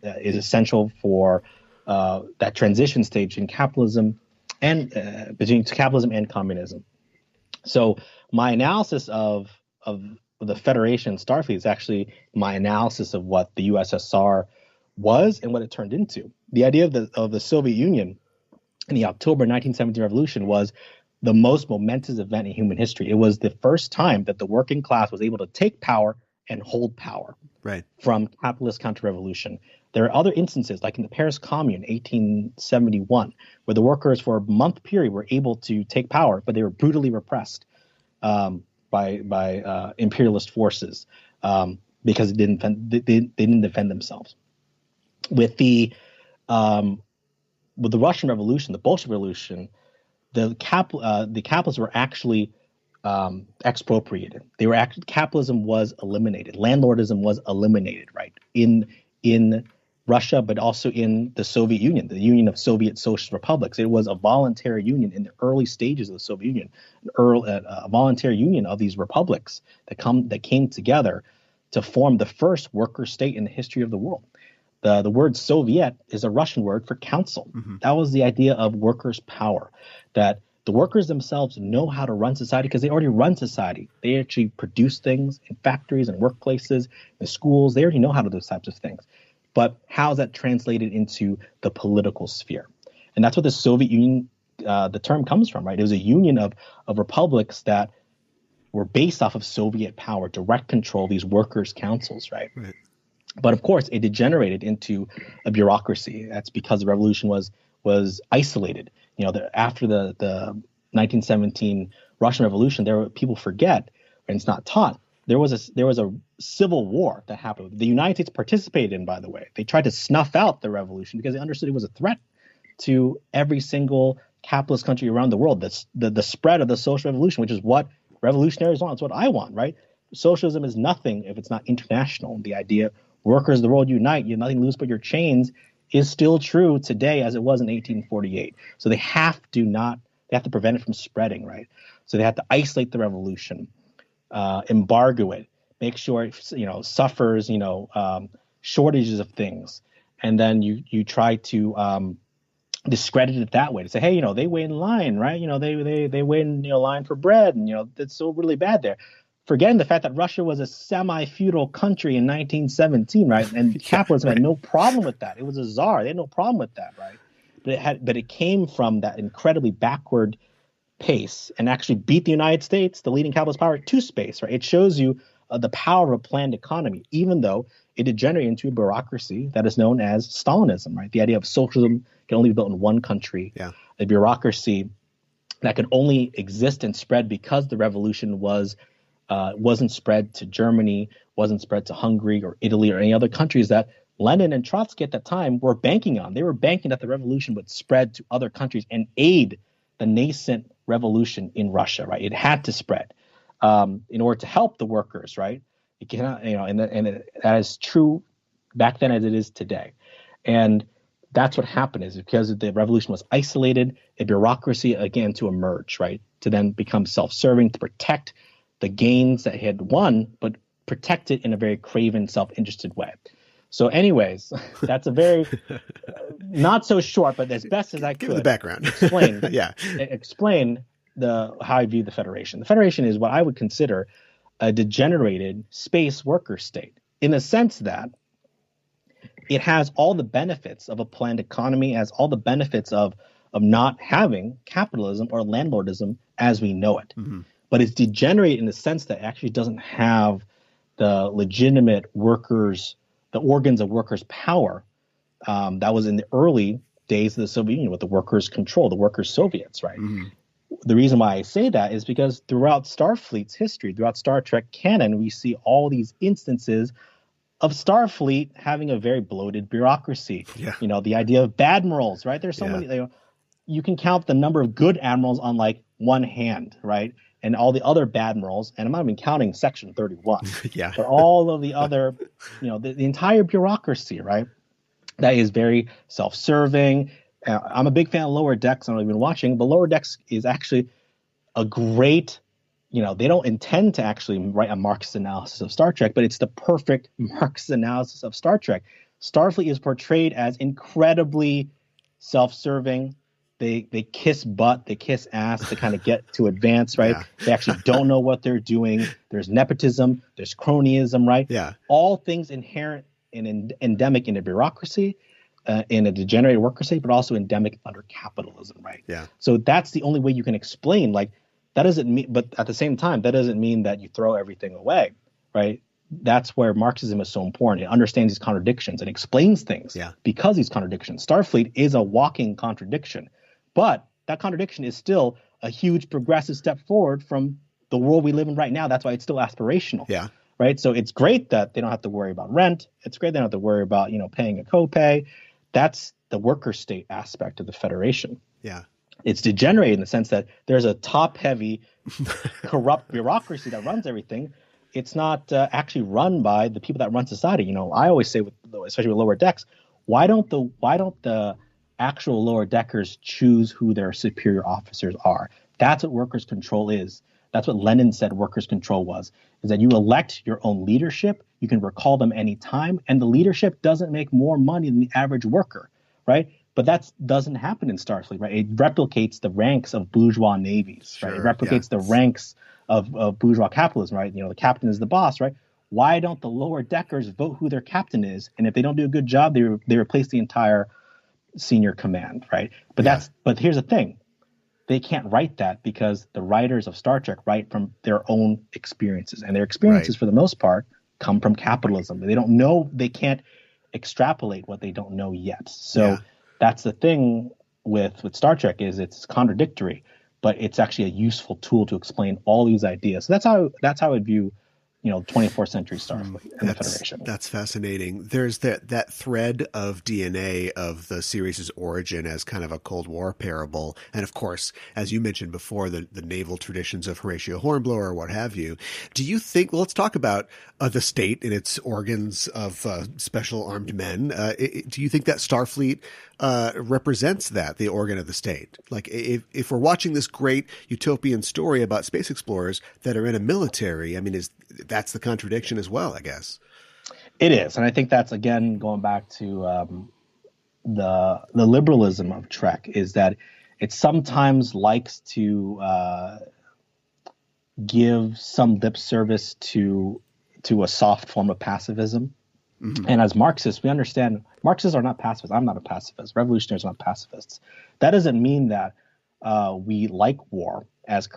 is essential for that transition stage in capitalism and between capitalism and communism. So my analysis of the Federation Starfleet is actually my analysis of what the USSR was and what it turned into. The idea of the Soviet Union in the October 1917 revolution was the most momentous event in human history. It was the first time that the working class was able to take power and hold power from capitalist counter-revolution. There are other instances, like in the Paris Commune, 1871, where the workers for a month period were able to take power, but they were brutally repressed by imperialist forces because they didn't defend themselves. With the Russian Revolution, the Bolshevik Revolution, the capitalists were actually expropriated. Capitalism was eliminated. Landlordism was eliminated, right? In Russia, but also in the Soviet Union, the Union of Soviet Socialist Republics. It was a voluntary union in the early stages of the Soviet Union, a voluntary union of these republics that came together to form the first worker state in the history of the world. The word Soviet is a Russian word for council. Mm-hmm. That was the idea of workers' power, that the workers themselves know how to run society because they already run society. They actually produce things in factories and workplaces, in schools. They already know how to do those types of things. But how is that translated into the political sphere? And that's what the Soviet Union, the term comes from, right? It was a union of republics that were based off of Soviet power, direct control, these workers' councils, right? But of course, it degenerated into a bureaucracy. That's because the revolution was isolated. You know, after the 1917 Russian Revolution, people forget, and it's not taught. There was a civil war that happened. The United States participated in, by the way. They tried to snuff out the revolution because they understood it was a threat to every single capitalist country around the world. The spread of the social revolution, which is what revolutionaries want. It's what I want, right? Socialism is nothing if it's not international. The idea workers of the world unite, you have nothing to lose but your chains, is still true today as it was in 1848. So they have to prevent it from spreading, right? So they have to isolate the revolution, embargo it, make sure it suffers shortages of things, and then you try to discredit it that way, to say, hey, they wait in line, right? They wait in line for bread, and that's so really bad there. Forgetting the fact that Russia was a semi-feudal country in 1917, right? And capitalism had no problem with that. It was a czar; they had no problem with that, right? But it came from that incredibly backward pace and actually beat the United States, the leading capitalist power, to space, right? It shows you the power of a planned economy, even though it degenerated into a bureaucracy that is known as Stalinism, right? The idea of socialism can only be built in one country, a bureaucracy that could only exist and spread because the revolution wasn't spread to Germany, wasn't spread to Hungary or Italy or any other countries that Lenin and Trotsky at that time were banking on. They were banking that the revolution would spread to other countries and aid the nascent revolution in Russia, right? It had to spread in order to help the workers, right? It cannot, that is true back then as it is today. And that's what happened, is because the revolution was isolated, a bureaucracy again to emerge, right? To then become self-serving, to protect the gains that it had won, but protect it in a very craven, self-interested way. So anyways, that's a very not so short, but as best as I could, give the background. explain how I view the Federation. The Federation is what I would consider a degenerated space worker state, in the sense that it has all the benefits of a planned economy, has all the benefits of not having capitalism or landlordism as we know it. Mm-hmm. But it's degenerated in the sense that it actually doesn't have the legitimate workers, the organs of workers' power that was in the early days of the Soviet Union with the workers' control, the workers' Soviets, right? Mm-hmm. The reason why I say that is because throughout Starfleet's history, throughout Star Trek canon, we see all these instances of Starfleet having a very bloated bureaucracy. Yeah. The idea of badmirals, right? There's so many. You can count the number of good admirals on like one hand, right? And all the other badmirals, and I'm not even counting Section 31. But all of the other, the entire bureaucracy, right? That is very self-serving. I'm a big fan of Lower Decks. I don't even watching, but Lower Decks is actually a great, they don't intend to actually write a Marxist analysis of Star Trek, but it's the perfect Marxist analysis of Star Trek. Starfleet is portrayed as incredibly self-serving. they kiss butt, they kiss ass to kind of get to advance, right? Yeah. They actually don't know what they're doing. There's nepotism, there's cronyism, right? Yeah. All things inherent and endemic in a bureaucracy, in a degenerated workers' but also endemic under capitalism, right? Yeah. So that's the only way you can explain. Like that doesn't mean, but at the same time, that doesn't mean that you throw everything away, right? That's where Marxism is so important. It understands these contradictions and explains things because these contradictions. Starfleet is a walking contradiction, but that contradiction is still a huge progressive step forward from the world we live in right now. That's why it's still aspirational. Yeah. Right. So it's great that they don't have to worry about rent. It's great they don't have to worry about, paying a copay. That's the worker state aspect of the Federation. Yeah. It's degenerated in the sense that there's a top-heavy, corrupt bureaucracy that runs everything. It's not actually run by the people that run society. I always say, especially with lower decks, why don't the actual lower deckers choose who their superior officers are? That's what workers' control is. That's what Lenin said workers' control was, is that you elect your own leadership. You can recall them anytime, and the leadership doesn't make more money than the average worker, right? But that doesn't happen in Starfleet, right? It replicates the ranks of bourgeois navies, right? It replicates the ranks of bourgeois capitalism, right? The captain is the boss, right? Why don't the lower deckers vote who their captain is? And if they don't do a good job, they replace the entire senior command, right? But here's the thing. They can't write that because the writers of Star Trek write from their own experiences, and their experiences, for the most part, come from capitalism. They don't know, they can't extrapolate what they don't know yet. So that's the thing with Star Trek, is it's contradictory, but it's actually a useful tool to explain all these ideas. So that's how I view 24th century Starfleet and the Federation. That's fascinating. There's that thread of DNA of the series' origin as kind of a Cold War parable. And of course, as you mentioned before, the naval traditions of Horatio Hornblower or what have you. Do you think, let's talk about the state and its organs of special armed men. Do you think that Starfleet represents the organ of the state? Like if we're watching this great utopian story about space explorers that are in a military, I mean, that's the contradiction as well, I guess. It is. And I think that's, again, going back to the liberalism of Trek, is that it sometimes likes to give some lip service to a soft form of pacifism. Mm-hmm. And as Marxists, we understand Marxists are not pacifists. I'm not a pacifist. Revolutionaries are not pacifists. That doesn't mean that we like war as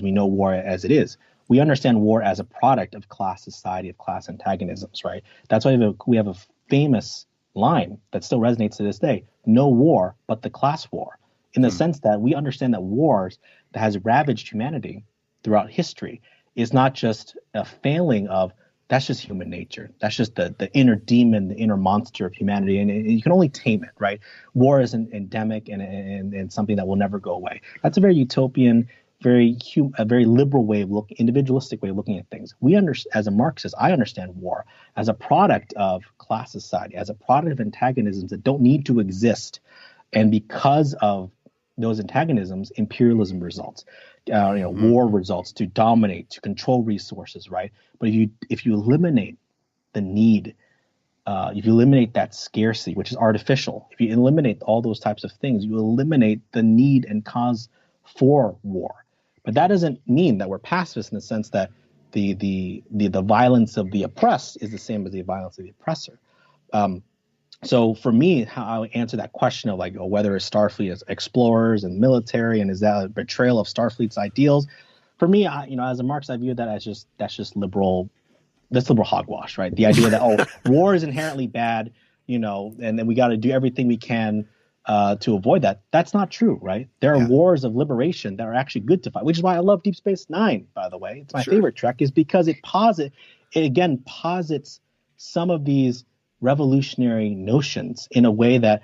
we know war as it is. We understand war as a product of class society, of class antagonisms, right? That's why we have a famous line that still resonates to this day: no war but the class war, in the sense that we understand that wars that has ravaged humanity throughout history is not just a failing of, that's just human nature. That's just the inner demon, the inner monster of humanity, and you can only tame it, right? War is an endemic and something that will never go away. That's a very utopian, a very liberal way of individualistic way of looking at things. As a Marxist, I understand war as a product of class society, as a product of antagonisms that don't need to exist, and because of those antagonisms, imperialism results. War results to dominate, to control resources, right? But if you eliminate the need, if you eliminate that scarcity, which is artificial, if you eliminate all those types of things, you eliminate the need and cause for war. But that doesn't mean that we're pacifists in the sense that the violence of the oppressed is the same as the violence of the oppressor. So for me, how I answer that question of whether Starfleet is explorers and military, and is that a betrayal of Starfleet's ideals? For me, as a Marxist, I view that as that's just liberal. That's liberal hogwash, right? The idea that war is inherently bad, and then we got to do everything we can to avoid that. That's not true, right? There are wars of liberation that are actually good to fight, which is why I love Deep Space Nine, by the way. It's my favorite Trek, is because it posits some of these revolutionary notions in a way that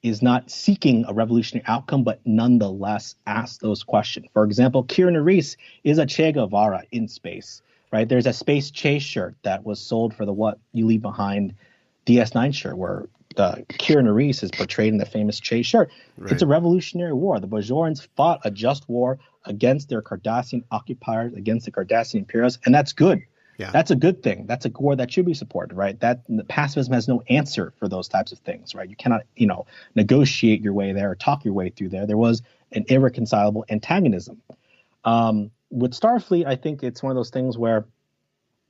is not seeking a revolutionary outcome, but nonetheless asks those questions. For example, Kira Nerys is a Che Guevara in space, right? There's a Space Che shirt that was sold for the What You Leave Behind DS9 shirt, where Kira Nerys is portrayed in the famous Che shirt. Right. It's a revolutionary war. The Bajorans fought a just war against their Cardassian occupiers, against the Cardassian imperialists, and that's good. Yeah. That's a good thing. That's a core that should be supported, right? That the pacifism has no answer for those types of things, right? You cannot, negotiate your way there or talk your way through there. There was an irreconcilable antagonism. With Starfleet, I think it's one of those things where,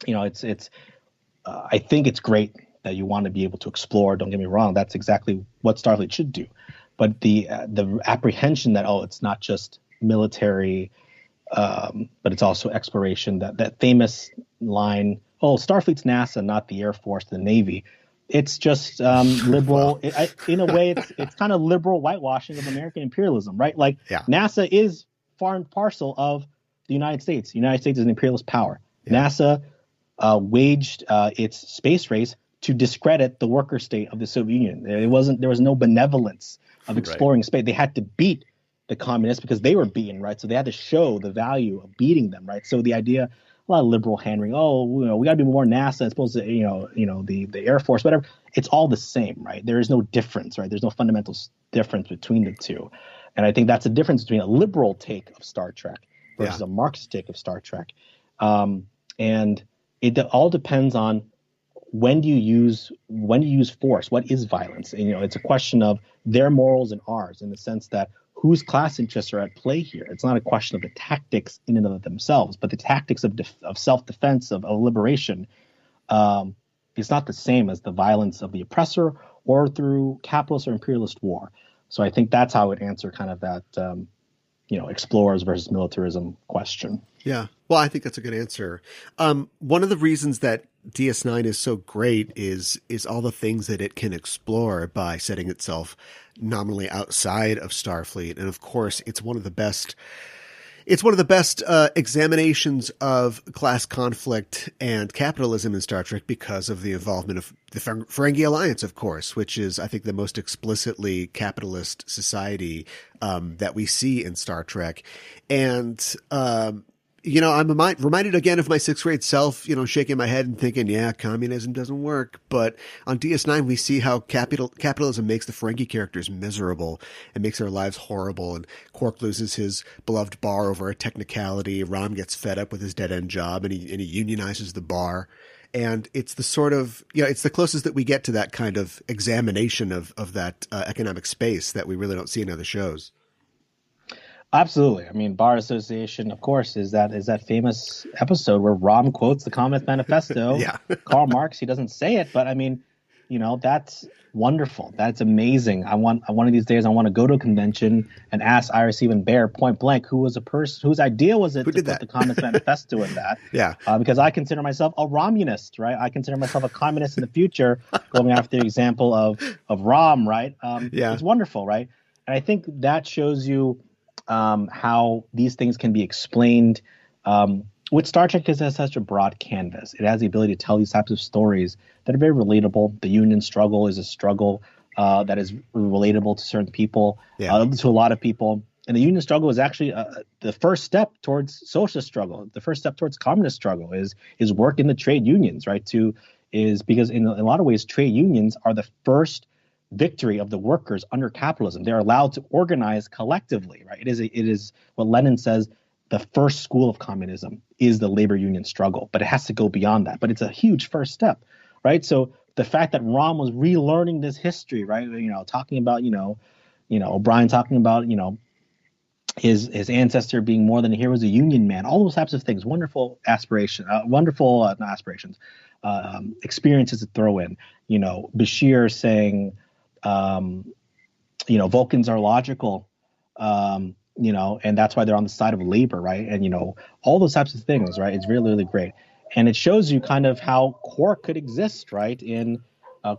I think it's great that you want to be able to explore. Don't get me wrong. That's exactly what Starfleet should do. But the apprehension that, it's not just military, but it's also exploration, that famous line, Starfleet's NASA, not the Air Force, the Navy. It's just liberal. In a way, it's kind of liberal whitewashing of American imperialism, right? Like NASA is part and parcel of the United States. The United States is an imperialist power. Yeah. NASA waged its space race to discredit the worker state of the Soviet Union. There was no benevolence of exploring space. They had to beat the communists because they were beaten, right? So they had to show the value of beating them, right? So the idea, a lot of liberal hand-wringing, we got to be more NASA as opposed to, the Air Force, whatever. It's all the same, right? There is no difference, right? There's no fundamental difference between the two. And I think that's the difference between a liberal take of Star Trek versus a Marxist take of Star Trek. And it all depends on when do you use force? What is violence? And, it's a question of their morals and ours, in the sense that whose class interests are at play here. It's not a question of the tactics in and of themselves, but the tactics of self-defense, of liberation. It's not the same as the violence of the oppressor or through capitalist or imperialist war. So I think that's how I would answer kind of that, explorers versus militarism question. Yeah. Well, I think that's a good answer. One of the reasons that DS9 is so great is all the things that it can explore by setting itself nominally outside of Starfleet. And of course, it's one of the best examinations of class conflict and capitalism in Star Trek because of the involvement of the Ferengi Alliance, of course, which is, I think, the most explicitly capitalist society that we see in Star Trek. And, I'm reminded again of my sixth grade self, shaking my head and thinking, communism doesn't work. But on DS9, we see how capitalism makes the Ferengi characters miserable and makes their lives horrible. And Quark loses his beloved bar over a technicality. Rom gets fed up with his dead-end job and he unionizes the bar. And it's the sort of, it's the closest that we get to that kind of examination of that economic space that we really don't see in other shows. Absolutely. I mean, bar association, of course, is that famous episode where Rom quotes the Communist Manifesto. Karl Marx. He doesn't say it, but I mean, that's wonderful. That's amazing. One of these days I want to go to a convention and ask Ira Stephen Bear point blank who was a person whose idea was it to put the Communist Manifesto in that. Because I consider myself a Romunist, right? I consider myself a communist in the future, going after the example of Rom, right? It's wonderful, right? And I think that shows you how these things can be explained. With Star Trek, it has such a broad canvas. It has the ability to tell these types of stories that are very relatable. The union struggle is a struggle that is relatable to certain people, to a lot of people. And the union struggle is actually the first step towards socialist struggle. The first step towards communist struggle is work in the trade unions, right? Because in a lot of ways, trade unions are the first victory of the workers under capitalism. They're allowed to organize collectively, right? It is what Lenin says, the first school of communism is the labor union struggle, but it has to go beyond that. But it's a huge first step, right? So the fact that Rom was relearning this history, right? Talking about, O'Brien talking about, his ancestor being more than a hero, was a union man, all those types of things, wonderful experiences to throw in, Bashir saying, Vulcans are logical, and that's why they're on the side of labor, right? And, all those types of things, right? It's really, really great. And it shows you kind of how Quark could exist, right?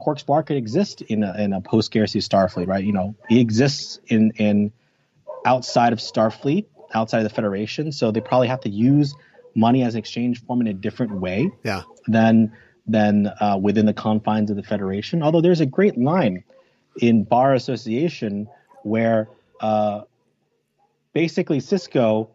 Quark's bar could exist in a post-scarcity Starfleet, right? He exists in outside of Starfleet, outside of the Federation. So they probably have to use money as an exchange form in a different way than within the confines of the Federation. Although there's a great line in Bar Association where basically Sisko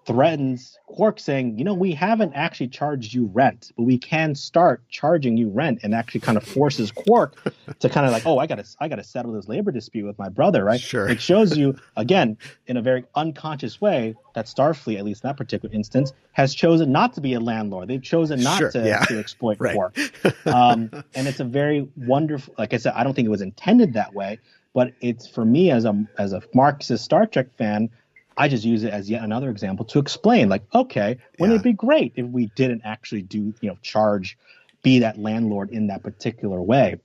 threatens Quark, saying, we haven't actually charged you rent, but we can start charging you rent, and actually kind of forces Quark to kind of like, oh, I gotta settle this labor dispute with my brother, right? Sure. It shows you, again, in a very unconscious way, that Starfleet, at least in that particular instance, has chosen not to be a landlord. They've chosen not to exploit right. Quark. And it's a very wonderful, like I said, I don't think it was intended that way, but it's, for me as a Marxist Star Trek fan, I just use it as yet another example to explain, like, okay, wouldn't it be great if we didn't actually be that landlord in that particular way?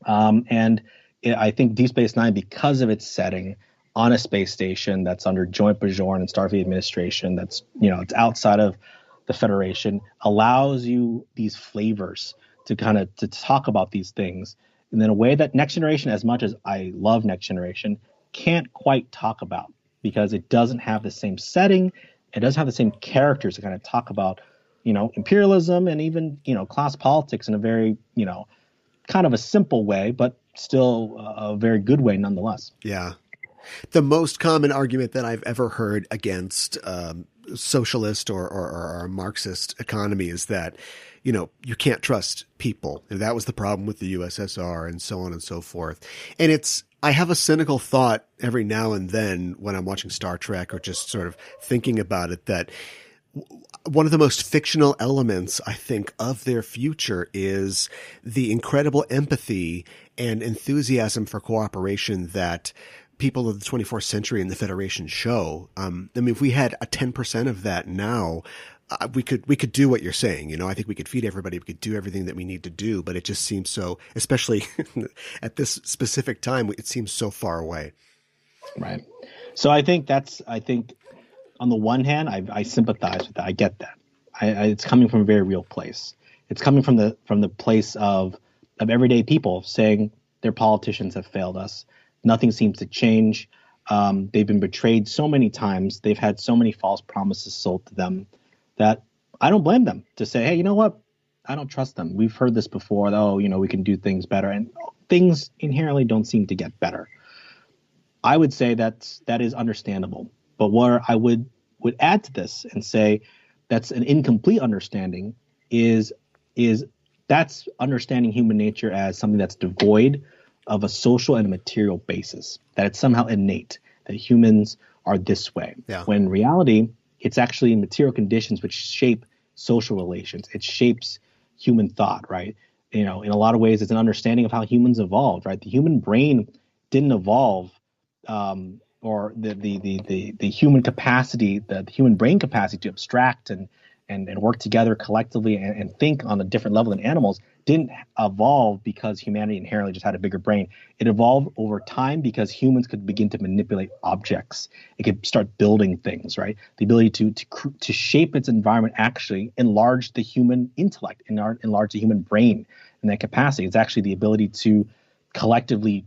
I think Deep Space Nine, because of its setting on a space station that's under joint Bajoran and Starfleet administration, that's, it's outside of the Federation, allows you these flavors to talk about these things. And in a way that Next Generation, as much as I love Next Generation, can't quite talk about, because it doesn't have the same setting. It doesn't have the same characters to kind of talk about, imperialism and even, class politics in a very, kind of a simple way, but still a very good way nonetheless. Yeah. The most common argument that I've ever heard against socialist or Marxist economy is that, you can't trust people. And that was the problem with the USSR and so on and so forth. And I have a cynical thought every now and then when I'm watching Star Trek or just sort of thinking about it, that one of the most fictional elements, I think, of their future is the incredible empathy and enthusiasm for cooperation that people of the 24th century in the Federation show. If we had a 10% of that now, we could do what you're saying. I think we could feed everybody. We could do everything that we need to do, but it just seems so, especially at this specific time, it seems so far away. Right. So I think on the one hand, I sympathize with that. I get that. It's coming from a very real place. It's coming from the place of everyday people saying their politicians have failed us. Nothing seems to change. They've been betrayed so many times. They've had so many false promises sold to them that I don't blame them to say, hey, you know what? I don't trust them. We've heard this before. We can do things better. And things inherently don't seem to get better. I would say that is understandable. But what I would add to this and say that's an incomplete understanding is that's understanding human nature as something that's devoid of a social and a material basis, that it's somehow innate, that humans are this way. Yeah. When in reality, it's actually material conditions which shape social relations. It shapes human thought, right? In a lot of ways, it's an understanding of how humans evolved, right? The human brain didn't evolve, or the human capacity, the human brain capacity to abstract and work together collectively and think on a different level than animals didn't evolve because humanity inherently just had a bigger brain. It evolved over time because humans could begin to manipulate objects. It could start building things, right? The ability to shape its environment actually enlarged the human intellect, enlarged the human brain in that capacity. It's actually the ability to collectively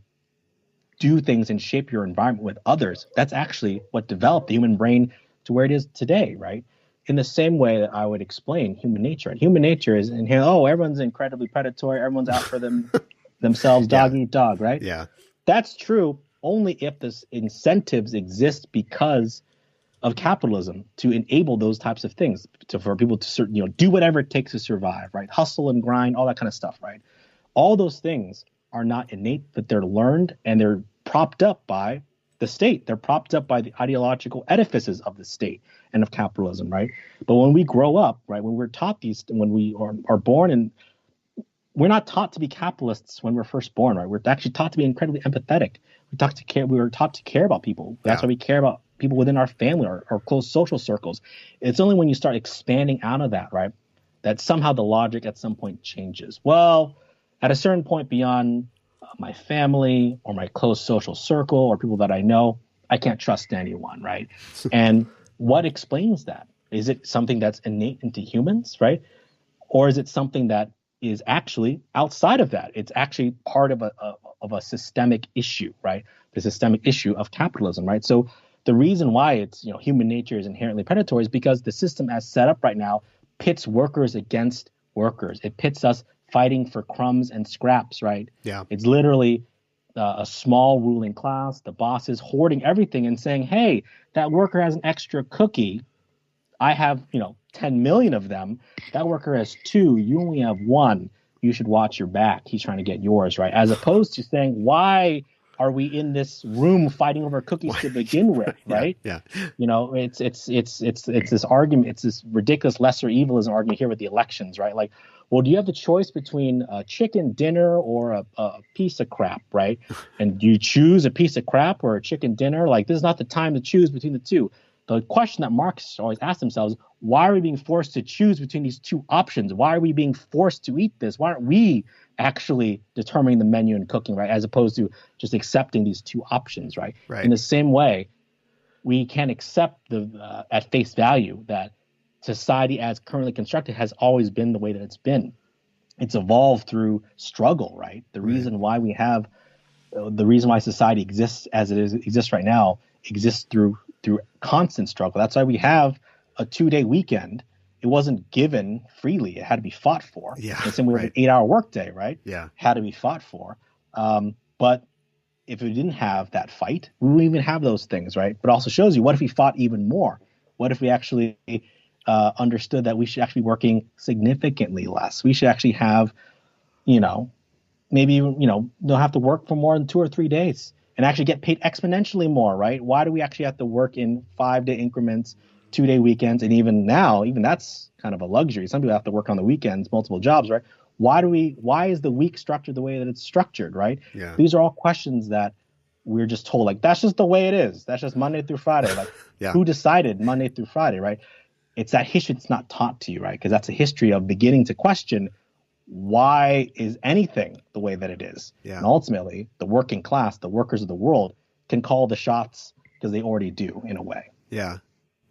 do things and shape your environment with others. That's actually what developed the human brain to where it is today, right? In the same way that I would explain human nature. And human nature is everyone's incredibly predatory. Everyone's out for themselves, dog eat dog, right? Yeah. That's true only if the incentives exist because of capitalism to enable those types of things, for people to do whatever it takes to survive, right? Hustle and grind, all that kind of stuff, right? All those things are not innate, but they're learned, and they're propped up by the state. They're propped up by the ideological edifices of the state and of capitalism, right? But when we grow up, right, when we're taught when we are born, and we're not taught to be capitalists when we're first born, right? We're actually taught to be incredibly empathetic. We were taught to care about people. That's why we care about people within our family or close social circles. It's only when you start expanding out of that, right, that somehow the logic at some point changes. Well, at a certain point beyond my family or my close social circle or people that I know, I can't trust anyone, right? And what explains that? Is it something that's innate into humans, right? Or is it something that is actually outside of that? It's actually part of a systemic issue, right? The systemic issue of capitalism, right? So the reason why it's, human nature is inherently predatory is because the system as set up right now pits workers against workers. It pits us fighting for crumbs and scraps, right? Yeah. It's literally a small ruling class, the bosses hoarding everything and saying, hey, that worker has an extra cookie. I have, 10 million of them. That worker has 2. You only have 1. You should watch your back. He's trying to get yours, right? As opposed to saying, why are we in this room fighting over cookies to begin with, right? Yeah. It's this argument. It's this ridiculous lesser evilism argument here with the elections, right? Like, well, do you have the choice between a chicken dinner or a piece of crap, right? And you choose a piece of crap or a chicken dinner? Like, this is not the time to choose between the two. The question that Marxists always ask themselves, why are we being forced to choose between these two options? Why are we being forced to eat this? Why aren't we actually determining the menu and cooking, right? As opposed to just accepting these two options, right? Right. In the same way, we can't accept at face value that society as currently constructed has always been the way that it's been. It's evolved through struggle, right? The reason why society exists as it exists right now exists through constant struggle. That's why we have a 2-day weekend. It wasn't given freely. It had to be fought for. Yeah. The same way with an 8-hour workday, right? Yeah. Had to be fought for. But if we didn't have that fight, we wouldn't even have those things, right? But it also shows you, what if we fought even more? What if we actually understood that we should actually be working significantly less? We should actually have, maybe, don't have to work for more than 2 or 3 days and actually get paid exponentially more, right? Why do we actually have to work in 5-day increments, 2-day weekends? And even now, that's kind of a luxury. Some people have to work on the weekends, multiple jobs, right? Why is the week structured the way that it's structured, right? Yeah. These are all questions that we're just told, like, that's just the way it is. That's just Monday through Friday. Like, Who decided Monday through Friday, right? It's that history that's not taught to you, right? Because that's a history of beginning to question, why is anything the way that it is? Yeah. And ultimately, the working class, the workers of the world, can call the shots because they already do, in a way. Yeah.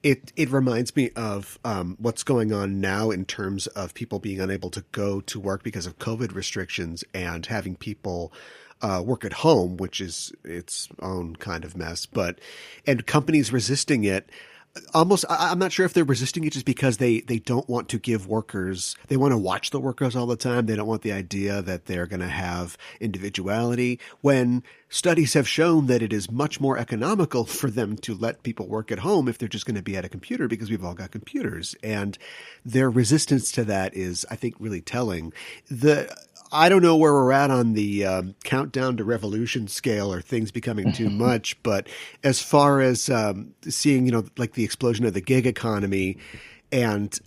It reminds me of what's going on now in terms of people being unable to go to work because of COVID restrictions and having people work at home, which is its own kind of mess, and companies resisting it. Almost, I'm not sure if they're resisting it just because they don't want to give workers, they want to watch the workers all the time. They don't want the idea that they're going to have individuality, when studies have shown that it is much more economical for them to let people work at home if they're just going to be at a computer, because we've all got computers. And their resistance to that is, I think, really telling. I don't know where we're at on the countdown to revolution scale, or things becoming too much, but as far as seeing, like the explosion of the gig economy and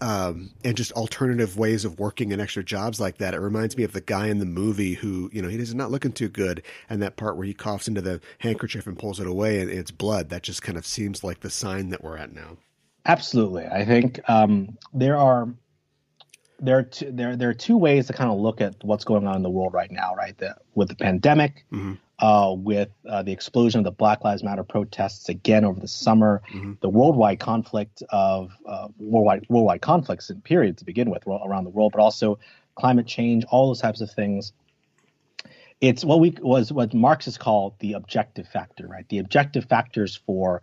just alternative ways of working and extra jobs like that, it reminds me of the guy in the movie who, he's not looking too good, and that part where he coughs into the handkerchief and pulls it away and it's blood. That just kind of seems like the sign that we're at now. Absolutely. I think there are two ways to kind of look at what's going on in the world right now, right? With the pandemic, with the explosion of the Black Lives Matter protests again over the summer, the worldwide conflict of worldwide conflicts in period to begin with around the world, but also climate change, all those types of things. It's what Marxists call the objective factor, right? The objective factors for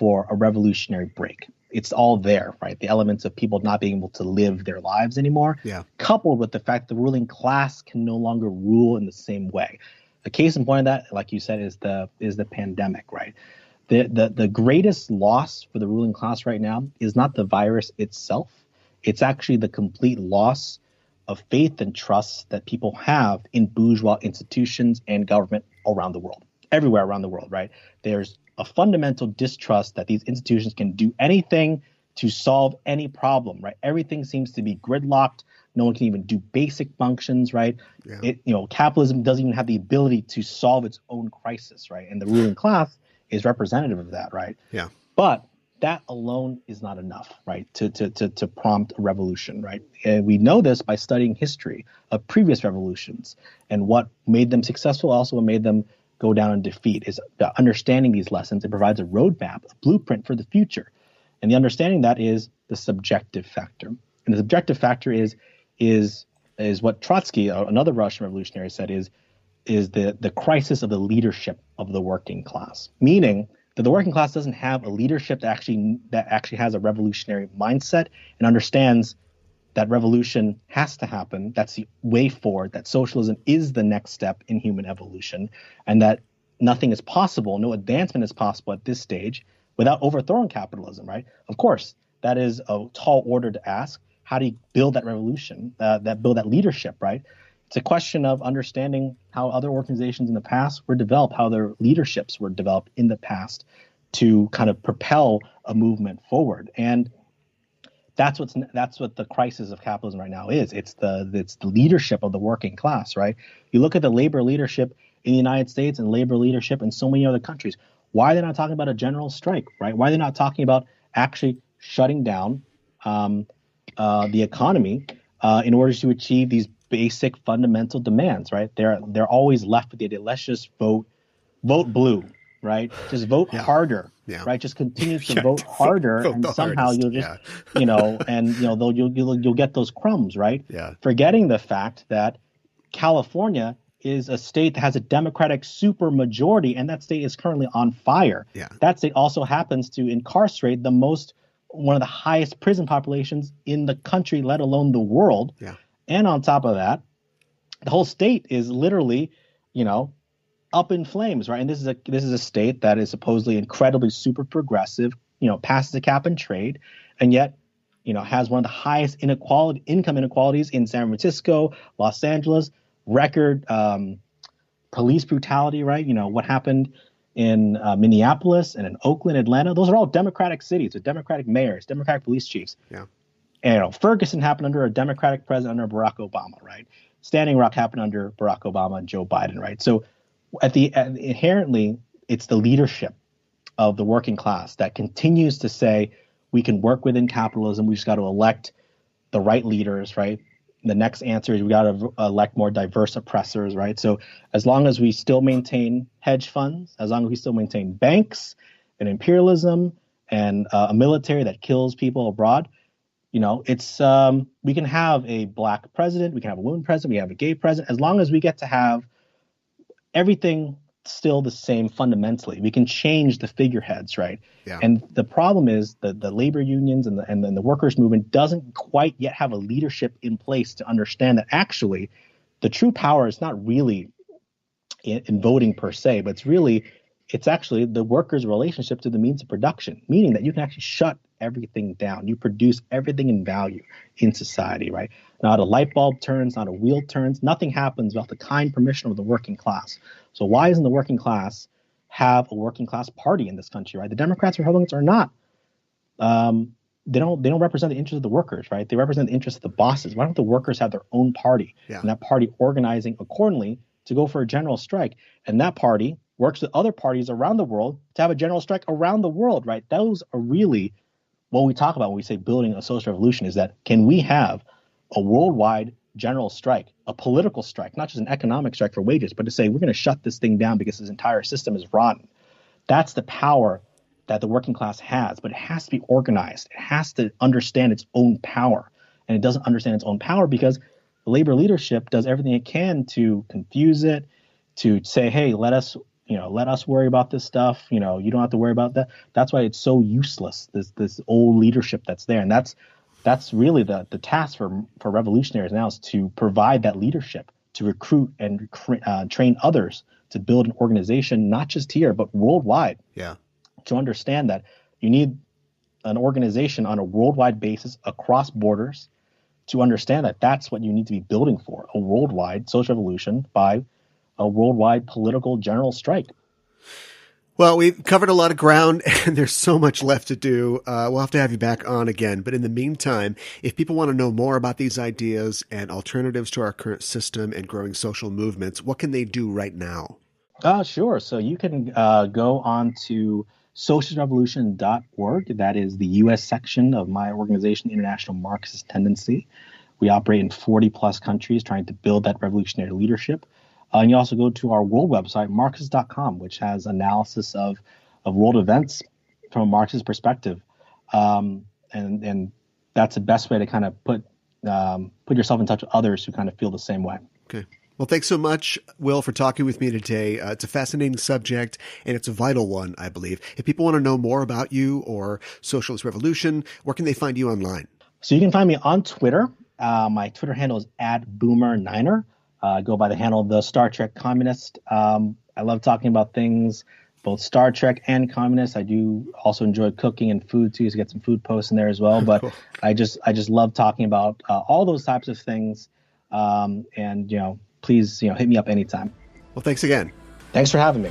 a revolutionary break. It's all there, right? The elements of people not being able to live their lives anymore, coupled with the fact the ruling class can no longer rule in the same way. The case in point of that, like you said, is the pandemic, right? The greatest loss for the ruling class right now is not the virus itself. It's actually the complete loss of faith and trust that people have in bourgeois institutions and government around the world, everywhere around the world, right? There's a fundamental distrust that these institutions can do anything to solve any problem, right? Everything seems to be gridlocked. No one can even do basic functions, right? Yeah. Capitalism doesn't even have the ability to solve its own crisis, right? And the ruling class is representative of that, right? Yeah. But that alone is not enough, right? To prompt a revolution, right? And we know this by studying history of previous revolutions and what made them successful, also what made them go down in defeat. Is understanding these lessons. It provides a roadmap, a blueprint for the future. And the understanding that is the subjective factor. And the subjective factor is what Trotsky, another Russian revolutionary, said is the crisis of the leadership of the working class. Meaning that the working class doesn't have a leadership that actually has a revolutionary mindset and understands that revolution has to happen. That's the way forward, that socialism is the next step in human evolution, and that nothing is possible, no advancement is possible at this stage without overthrowing capitalism, right? Of course, that is a tall order to ask. How do you build that revolution, build that leadership, right? It's a question of understanding how other organizations in the past were developed, how their leaderships were developed in the past to kind of propel a movement forward. And that's what the crisis of capitalism right now is. It's the leadership of the working class, right? You look at the labor leadership in the United States and labor leadership in so many other countries. Why are they not talking about a general strike, right? Why are they not talking about actually shutting down the economy in order to achieve these basic fundamental demands, right? They're always left with the idea, let's just vote blue, right? Just vote harder, right? Just continue to vote harder, and somehow you'll just, you'll get those crumbs, right? Yeah. Forgetting the fact that California is a state that has a Democratic supermajority, and that state is currently on fire. Yeah. That state also happens to incarcerate one of the highest prison populations in the country, let alone the world. Yeah. And on top of that, the whole state is literally, up in flames, right? And this is a state that is supposedly incredibly super progressive, passes a cap and trade, and yet, has one of the highest income inequalities in San Francisco, Los Angeles, record police brutality, right? What happened in Minneapolis and in Oakland, Atlanta, those are all Democratic cities with Democratic mayors, Democratic police chiefs. Yeah. And Ferguson happened under a Democratic president under Barack Obama, right? Standing Rock happened under Barack Obama and Joe Biden, right? So inherently, it's the leadership of the working class that continues to say we can work within capitalism. We just got to elect the right leaders, right? The next answer is we got to elect more diverse oppressors, right? So as long as we still maintain hedge funds, as long as we still maintain banks and imperialism and a military that kills people abroad, it's we can have a black president, we can have a woman president, we have a gay president, as long as we get to have everything still the same fundamentally. We can change the figureheads, right? Yeah. And the problem is the labor unions and the workers movement doesn't quite yet have a leadership in place to understand that actually the true power is not really in voting per se, but it's actually the workers' relationship to the means of production, meaning that you can actually shut everything down. You produce everything in value in society, right? Not a light bulb turns, not a wheel turns. Nothing happens without the kind permission of the working class. So why doesn't the working class have a working class party in this country, right? The Democrats and Republicans are not. They don't represent the interests of the workers, right? They represent the interests of the bosses. Why don't the workers have their own party? Yeah. And that party organizing accordingly to go for a general strike. And that party works with other parties around the world to have a general strike around the world, right? Those are really what we talk about when we say building a social revolution, is that can we have a worldwide general strike, a political strike, not just an economic strike for wages, but to say we're going to shut this thing down because this entire system is rotten. That's the power that the working class has, but it has to be organized. It has to understand its own power. And it doesn't understand its own power because the labor leadership does everything it can to confuse it, to say, hey, let us worry about this stuff. You don't have to worry about that. That's why it's so useless, this old leadership that's there. And that's really the task for revolutionaries now, is to provide that leadership, to recruit and train others to build an organization, not just here, but worldwide. Yeah. To understand that you need an organization on a worldwide basis across borders to understand that that's what you need to be building for, a worldwide social revolution by a worldwide political general strike. Well, we've covered a lot of ground and there's so much left to do. We'll have to have you back on again. But in the meantime, if people want to know more about these ideas and alternatives to our current system and growing social movements, what can they do right now? Sure. So you can go on to socialistrevolution.org. That is the U.S. section of my organization, International Marxist Tendency. We operate in 40 plus countries trying to build that revolutionary leadership. And you also go to our world website, Marxist.com, which has analysis of world events from a Marxist perspective. And that's the best way to kind of put yourself in touch with others who kind of feel the same way. Okay. Well, thanks so much, Will, for talking with me today. It's a fascinating subject, and it's a vital one, I believe. If people want to know more about you or Socialist Revolution, where can they find you online? So you can find me on Twitter. My Twitter handle is @Boomer9er. I go by the handle The Star Trek Communist. I love talking about things both Star Trek and communists. I do also enjoy cooking and food too, so get some food posts in there as well. But Cool. I just love talking about all those types of things. And please hit me up anytime. Well, thanks again. Thanks for having me.